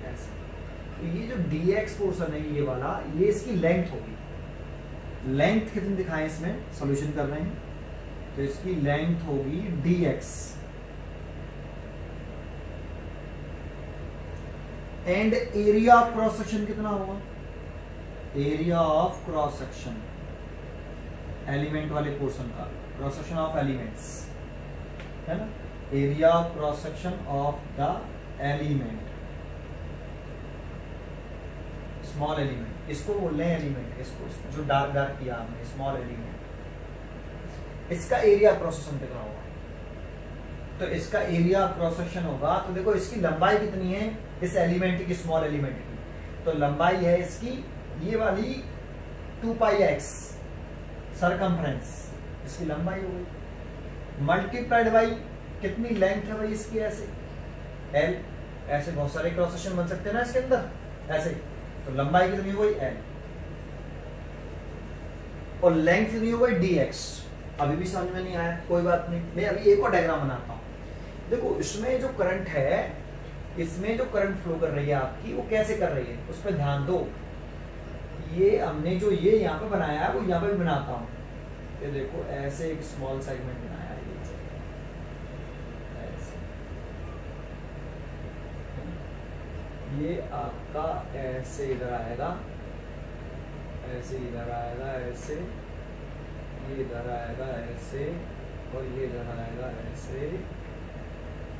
ऐसे। तो ये जो dx पोर्शन है ये वाला, ये इसकी लेंथ होगी। लेंथ कितनी दिखाएं इसमें, सॉल्यूशन कर रहे हैं, तो इसकी लेंथ होगी dx, and area of cross section कितना होगा, area of cross section element वाले पोर्शन का, क्रॉस सेक्शन ऑफ एलिमेंट्स, है ना, area of cross section of the element, small element, इसको बोल रहे हैं एलिमेंट, इसको जो डार्क डार्क किया हमने, स्मॉल एलिमेंट। इसका एरिया क्रॉस सेक्शन कितना होगा, तो इसका एरिया क्रॉस सेक्शन होगा, तो देखो इसकी लंबाई कितनी है इस एलिमेंट की, स्मॉल एलिमेंट की, तो लंबाई है इसकी ये वाली 2πx सरकमफ्रेंस, इसकी लंबाई हो गई, मल्टीप्लाइड बाई कितनी लेंथ है भाई इसकी, ऐसे L, ऐसे बहुत सारे क्रॉस सेक्शन बन सकते हैं ना इसके अंदर ऐसे, तो लंबाई कितनी हो गई L, और लेंथ कितनी हो गई dx। अभी भी समझ में नहीं आया, कोई बात नहीं, मैं अभी एक और डायग्राम बनाता हूँ। देखो इसमें जो करंट है, इसमें जो करंट फ्लो कर रही है आपकी, वो कैसे कर रही है उस पर ध्यान दो। ये हमने जो ये यहाँ पे बनाया है वो यहाँ पे भी बनाता हूँ, ये देखो ऐसे एक स्मॉल सेगमेंट बनाया है, ऐसे ये आपका ऐसे इधर आएगा, ऐसे इधर आएगा, ऐसे ये इधर आएगा ऐसे, और ये इधर आएगा ऐसे,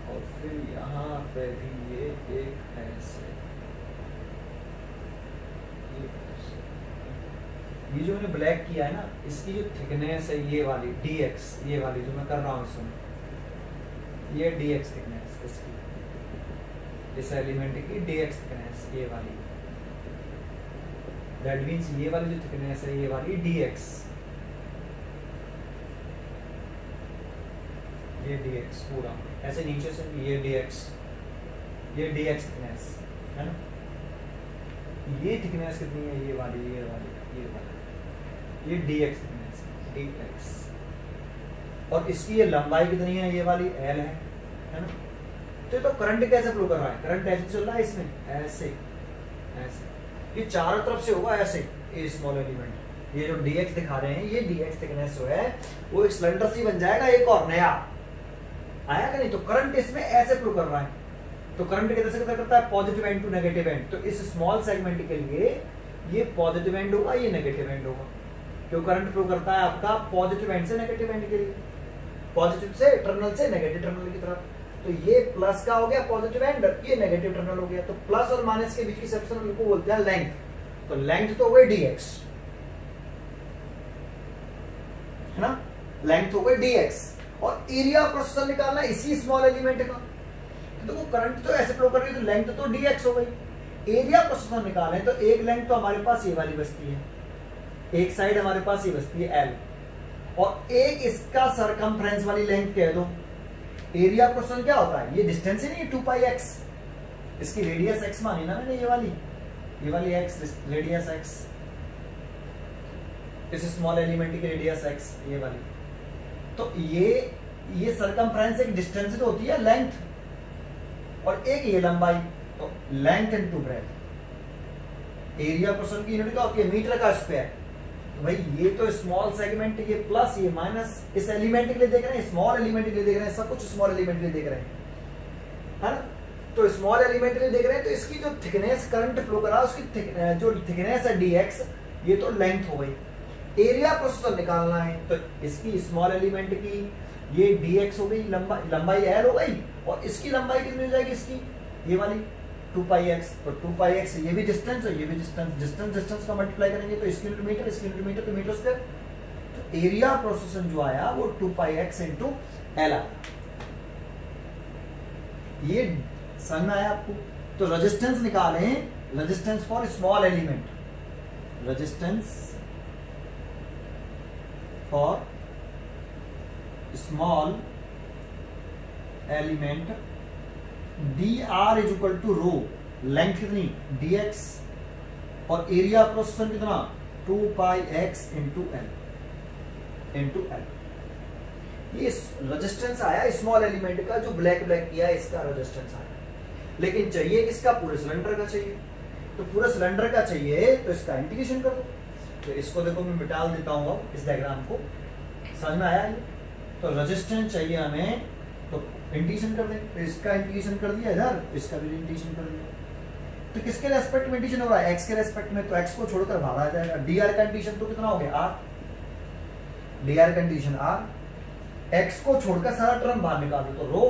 और फिर यहाँ पे भी ये एक ऐसे, ये जो मैंने ब्लैक किया है ना, इसकी जो थिकनेस है ये वाली dx, ये वाली जो मैं कर रहा हूँ इसमें, ये dx थिकनेस इसकी, इस एलिमेंट की dx थिकनेस ये वाली, दैट मीन्स ये वाली जो थिकनेस है ये वाली dx, ये dx पूरा ऐसे नीचे से ये dx, ये dx थिकनेस है ना, ये थिकनेस कितनी है, ये वाली, ये वाली, ये वाली, ये dx थिकनेस dx, और इसकी ये लंबाई कितनी है, ये वाली l है ना। तो करंट कैसे फ्लो कर रहा है, करंट ऐसे चल रहा है इसमें, ऐसे ऐसे, ये चारों तरफ से होगा ऐसे, ये स्मॉल एलिमेंट, ये जो dx दिखा रहे हैं, ये dx थिकनेस जो है वो एक सिलेंडर सी बन जाएगा, एक और नया आया कि नहीं। तो करंट इसमें ऐसे फ्लो कर रहा है, तो करंट कैसे करता है, positive end to negative end. तो इस स्मॉल सेगमेंट के लिए ये पॉजिटिव एंड होगा, ये नेगेटिव एंड होगा, क्यों करंट फ्लो करता है आपका पॉजिटिव एंड से नेगेटिव एंड के लिए, पॉजिटिव से टर्मिनल से नेगेटिव टर्मिनल की तरफ। तो ये प्लस का हो गया पॉजिटिव एंड, ये नेगेटिव टर्मिनल हो गया। तो प्लस और माइनस के बीच की सेक्शन को बोलते हैं लेंथ। तो लेंथ तो हो गई dx, है ना, लेंथ हो गई dx, और एरिया प्रोसेसर निकालना इसी स्मॉल एलिमेंट का। तो देखो करंट तो ऐसे फ्लो कर रही है, तो लेंथ तो dx हो गई। एरिया प्रोसेसर निकालें तो एक लेंथ तो हमारे पास ये वाली बचती है, एक साइड हमारे पास ये बचती है l, और एक इसका सरकमफ्रेंस वाली लेंथ कह दो। एरिया क्वेश्चन क्या होता है, ये डिस्टेंस ही नहीं, 2πx, इसकी रेडियस x मानी ना मैंने, ये वाली x रेडियस x, इस स्मॉल एलिमेंट की रेडियस x ये वाली। तो ये सरकमफ्रेंस एक डिस्टेंस तो होती है लेंथ, और एक ये लंबाई, तो length into breadth. Area question की यूनिट क्या होती है, मीटर का स्क्वायर। तो भाई ये तो स्मॉल सेगमेंट, ये प्लस ये माइनस, इस एलिमेंट के लिए देख रहे हैं, स्मॉल एलिमेंट के लिए देख रहे हैं, सब कुछ स्मॉल एलिमेंट के लिए देख रहे हैं, है ना। तो स्मॉल एलिमेंट के लिए देख रहे हैं, तो इसकी जो थिकनेस करंट फ्लो कर रहा है उसकी जो थिकनेस है dx, ये तो लेंथ हो गई। एरिया प्रोसेसर निकालना है, तो इसकी स्मॉल एलिमेंट की ये dx हो गई, लंबाई l हो गई, और इसकी लंबाई कितनी हो जाएगी, इसकी ये वाली 2πx। तो 2πx ये भी डिस्टेंस है, ये भी डिस्टेंस का मल्टीप्लाई करेंगे तो इसकी यूनिट मीटर, तो मीटर स्क्वायर। तो एरिया प्रोसेसर जो आया वो 2πx इंटू l आया। ये समझ में आया आपको। तो रेजिस्टेंस निकालें, resistance for small element, resistance for small element dr is equal to rho, length कितनी dx, और एरिया प्रोसेसर कितना 2πx इंटू l। ये रेजिस्टेंस आया स्मॉल एलिमेंट का, जो ब्लैक किया इसका रेजिस्टेंस आया। लेकिन चाहिए किसका, पूरे सिलेंडर का चाहिए। तो पूरे सिलेंडर का चाहिए तो इसका इंटीग्रेशन कर दो। तो इसको देखो मैं मिटा देता हूं, अब इस डायग्राम को, समझ में आया ये। तो रेजिस्टेंस चाहिए हमें, तो इंटीग्रेशन कर दें। तो इसका इंटीग्रेशन कर दिया इधर, इसका भी इंटीग्रेशन कर दिया। तो किसके रेस्पेक्ट में इंटीग्रेशन हो रहा है, x के रेस्पेक्ट में, तो x को छोड़कर बाहर आ जाएगा। dr का इंटीग्रेशन तो कितना हो गया r, dr का इंटीग्रेशन r, x को छोड़कर सारा टर्म बाहर निकाल दो, तो रो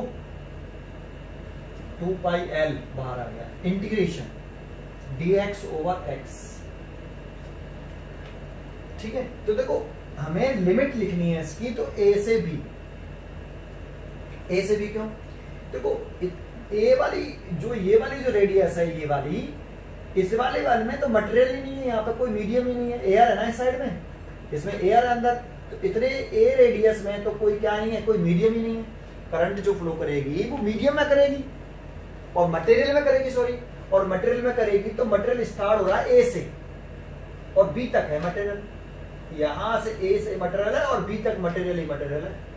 2πl बाहर आ गया, इंटीग्रेशन dx ओवर x। ठीक है, तो देखो हमें लिमिट लिखनी है इसकी, तो a से b, क्यों, देखो ये वाली जो रेडियस है, ये वाली, इस वाले में तो मटेरियल ही नहीं है, यहाँ पे कोई मीडियम ही नहीं है, एयर है ना इस साइड में, इसमें एयर अंदर, तो इतने ए रेडियस में तो कोई क्या नहीं है, कोई मीडियम ही नहीं है। करंट जो फ्लो करेगी वो मीडियम में करेगी और मटेरियल में करेगी, और मटेरियल में करेगी तो मटेरियल स्टार्ट हो रहा है ए से और बी तक है मटेरियल, यहां से ए से मटेरियल है और बी तक मटेरियल ही मटेरियल है।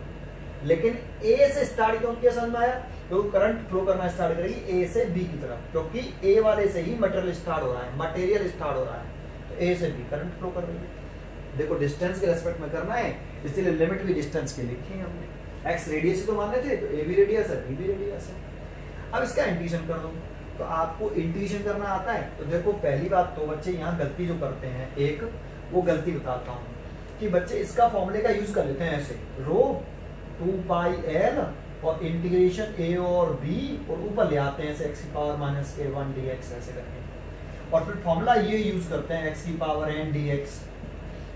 लेकिन ए से स्टार्ट क्यों किया, समझ में आया, तो करंट फ्लो करना स्टार्ट करेगी ए से बी की तरफ, क्योंकि ए वाले से ही मटेरियल स्टार्ट हो रहा है, मटेरियल स्टार्ट हो रहा है, तो ए से बी करंट फ्लो कर रही है। देखो डिस्टेंस के रेस्पेक्ट में करना है, इसलिए लिमिट भी डिस्टेंस के लिखी है हमने। एक्स रेडियस तो माने थे, तो ए भी रेडियस है, बी भी रेडियस है। अब इसका इंटीग्रेशन कर दो, तो आपको इंटीग्रेशन करना आता है? तो देखो पहली बात तो बच्चे यहाँ गलती जो करते हैं, एक वो गलती बताता हूँ कि बच्चे इसका फॉर्मूले का यूज कर लेते हैं ऐसे, रो 2πl और इंटीग्रेशन a और b और ऊपर ले आते हैं ऐसे x⁻⁻1 dx ऐसे करके, और फिर फॉर्मूला ये यूज करते हैं x⁻n dx,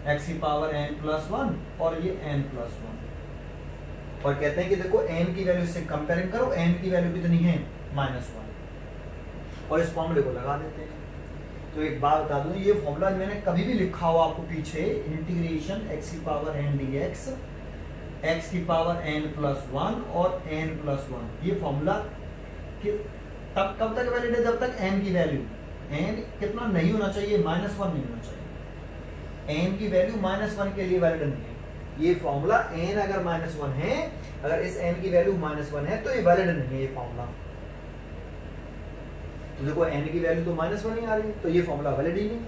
x⁻n+1 और ये n+1, और कहते हैं कि देखो n की वैल्यू से कंपेयरिंग करो, n की वैल्यू कितनी है -1, और इस फॉर्मूले को लगा देते हैं। तो एक बात बता दूं, ये फॉर्मूला मैंने कभी भी लिखा हो आपको पीछे, इंटीग्रेशन x⁻n dx, x⁻n+1 और n+1, ये फॉर्मूला तब कब तक वैलिड है? जब तक n की वैल्यू n कितना नहीं होना चाहिए, -1 नहीं होना चाहिए। n की वैल्यू -1 के लिए वैलिड नहीं है ये फॉर्मूला। n अगर -1 है, अगर इस n की वैल्यू -1 है तो ये वैलिड नहीं है ये फॉर्मूला। तो देखो n की वैल्यू तो -1 ही आ रही है, तो ये फॉर्मूला वैलिड ही नहीं है।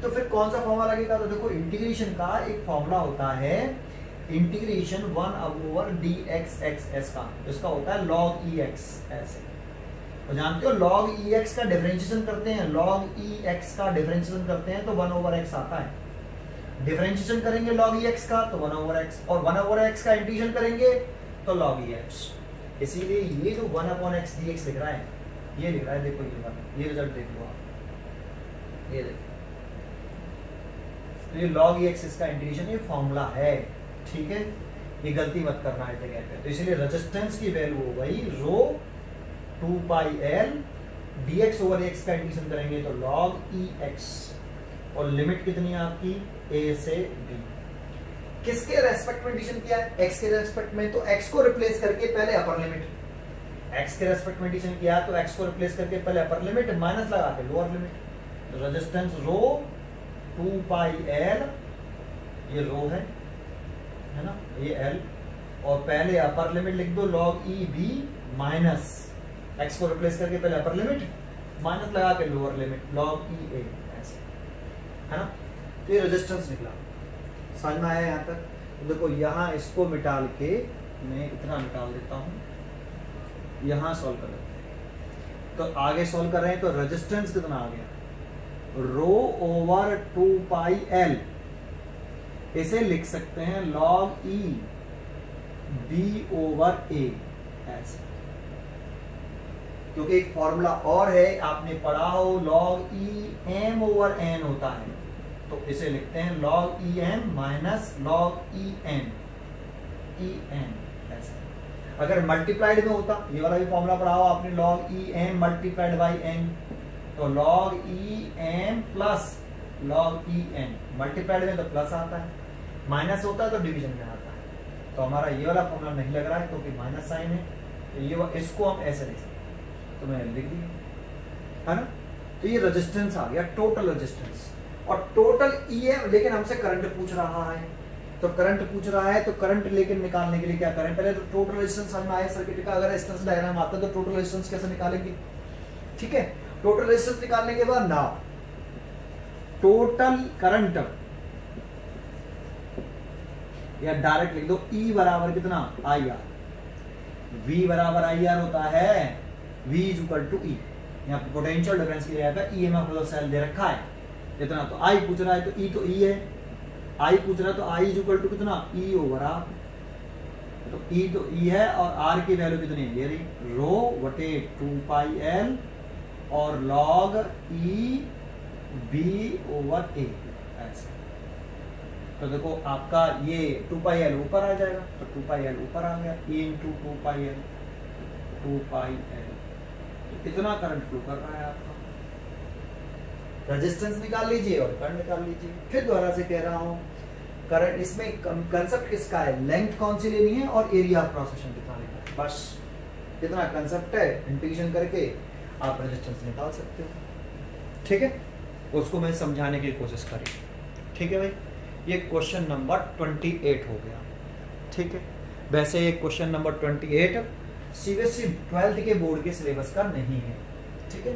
तो फिर कौन सा फॉर्मूला लगेगा? तो देखो इंटीग्रेशन का एक फॉर्मूला होता है, इंटीग्रेशन 1/dx(x) का, इसका होता है log ex ऐसे। तो जानते हो log ex का डिफरेंशिएशन करते हैं, log ex का डिफरेंशिएशन करते हैं तो 1/x आता है। डिफरेंशिएशन करेंगे log ex का तो 1/x, और 1/x का इंटीग्रेशन करेंगे तो log ex। इसीलिए ये जो 1/x dx लिख रहा है, ये लिख रहा है, देखो ये वाला, ये रिजल्ट देख लो आप, ये देखो, तो ये log ex इसका इंटीग्रेशन, ये फॉर्मूला है, ठीक है, ये गलती मत करना है जगह पे। तो इसलिए रेजिस्टेंस की वैल्यू हो गई रो 2πl, dx/x का इंटीग्रेशन करेंगे तो log ex, और लिमिट कितनी है आपकी a से b। किसके रेस्पेक्ट में इंटीग्रेशन किया है? x के रेस्पेक्ट में, तो x को रिप्लेस करके पहले अपर लिमिट, x के रेस्पेक्ट में इंटीग्रेशन किया तो x को रिप्लेस करके पहले अपर लिमिट, माइनस लगा के लोअर लिमिट। तो रेजिस्टेंस रो 2πl, ये रो है ना, ये l, और पहले अपर लिमिट लिख दो log eb माइनस x को रिप्लेस करके पहले अपर लिमिट, माइनस लगा के लोअर लिमिट log ea ऐसे, है ना। तो ये रेजिस्टेंस निकला, समझ में आया यहाँ तक? तो देखो यहाँ इसको मिटाल के मैं इतना निकाल देता हूँ, यहाँ सॉल्व कर लेते हैं। तो आगे सॉल्व कर रहे हैं तो रेजिस्टेंस कितना आ गया, रो ओवर 2πl, इसे लिख सकते हैं log e b/a ऐसे, क्योंकि एक फॉर्मूला और है आपने पढ़ा हो, log e m/n होता है, तो इसे लिखते हैं log em minus log en ऐसे। अगर मल्टीप्लाइड में होता, ये वाला भी फॉर्मूला पढ़ा हो आपने, log em multiplied by n, तो log em plus log en, multiplied में तो प्लस आता है, माइनस होता है तो डिवीजन में आता है। तो हमारा ये वाला फॉर्मूला नहीं लग रहा है क्योंकि माइनस साइन है, तो ये इसको हम ऐसे लिख सकते हैं, तो मैंने लिख दिया, है ना। तो ये रेजिस्टेंस आ गया, टोटल रेजिस्टेंस, और टोटल EM, लेकिन हमसे करंट पूछ रहा है, तो करंट पूछ रहा है, तो करंट लेकिन निकालने के लिए क्या करें, पहले तो टोटल रेजिस्टेंस हमें आया सर्किट का, अगर रेजिस्टेंस डायग्राम आता है तो टोटल रेजिस्टेंस कैसे निकालेंगे, ठीक है। टोटल रेजिस्टेंस निकालने के बाद ना टोटल करंट, या डायरेक्ट लिख दो E बराबर कितना IR, V बराबर IR होता है, V is equal to E, यहाँ पे पोटेंशियल डिफरेंस की जगह पे EMF वाला सेल दे रखा है इतना, तो I पूछ रहा है तो E है, I पूछ रहा है तो I इज इक्वल टू कितना E/R, तो E तो E है, और R की वैल्यू कितनी है, ये रही रो बटे 2πl और log E b/a ऐसे। तो देखो आपका ये 2πl ऊपर आ जाएगा, तो 2πl ऊपर आ गया, E इंटू 2πl, इतना करंट फ्लो कर रहा है आपका। रेजिस्टेंस निकाल लीजिए और करंट निकाल लीजिए। फिर दोबारा से कह रहा हूँ, करंट इसमें कंसेप्ट किसका है, लेंथ कौन सी लेनी है और एरिया ऑफ क्रॉस सेक्शन कितना लेना है, बस इतना कंसेप्ट है। इंटीग्रेशन करके आप रेजिस्टेंस निकाल सकते हो, ठीक है। उसको मैं समझाने की कोशिश करी, ठीक है भाई। ये क्वेश्चन नंबर 28 हो गया, ठीक है। वैसे ये क्वेश्चन नंबर 28 सीबीएसई 12th के बोर्ड के सिलेबस का नहीं है, ठीक है,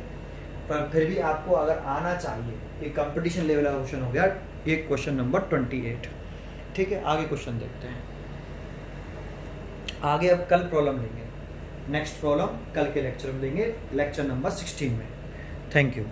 पर फिर भी आपको अगर आना चाहिए, ये कंपटीशन लेवल का क्वेश्चन हो गया, ये क्वेश्चन नंबर 28, ठीक है। आगे क्वेश्चन देखते हैं, आगे अब कल प्रॉब्लम लेंगे, नेक्स्ट प्रॉब्लम कल के लेक्चर में देंगे, लेक्चर नंबर 16 में। Thank you.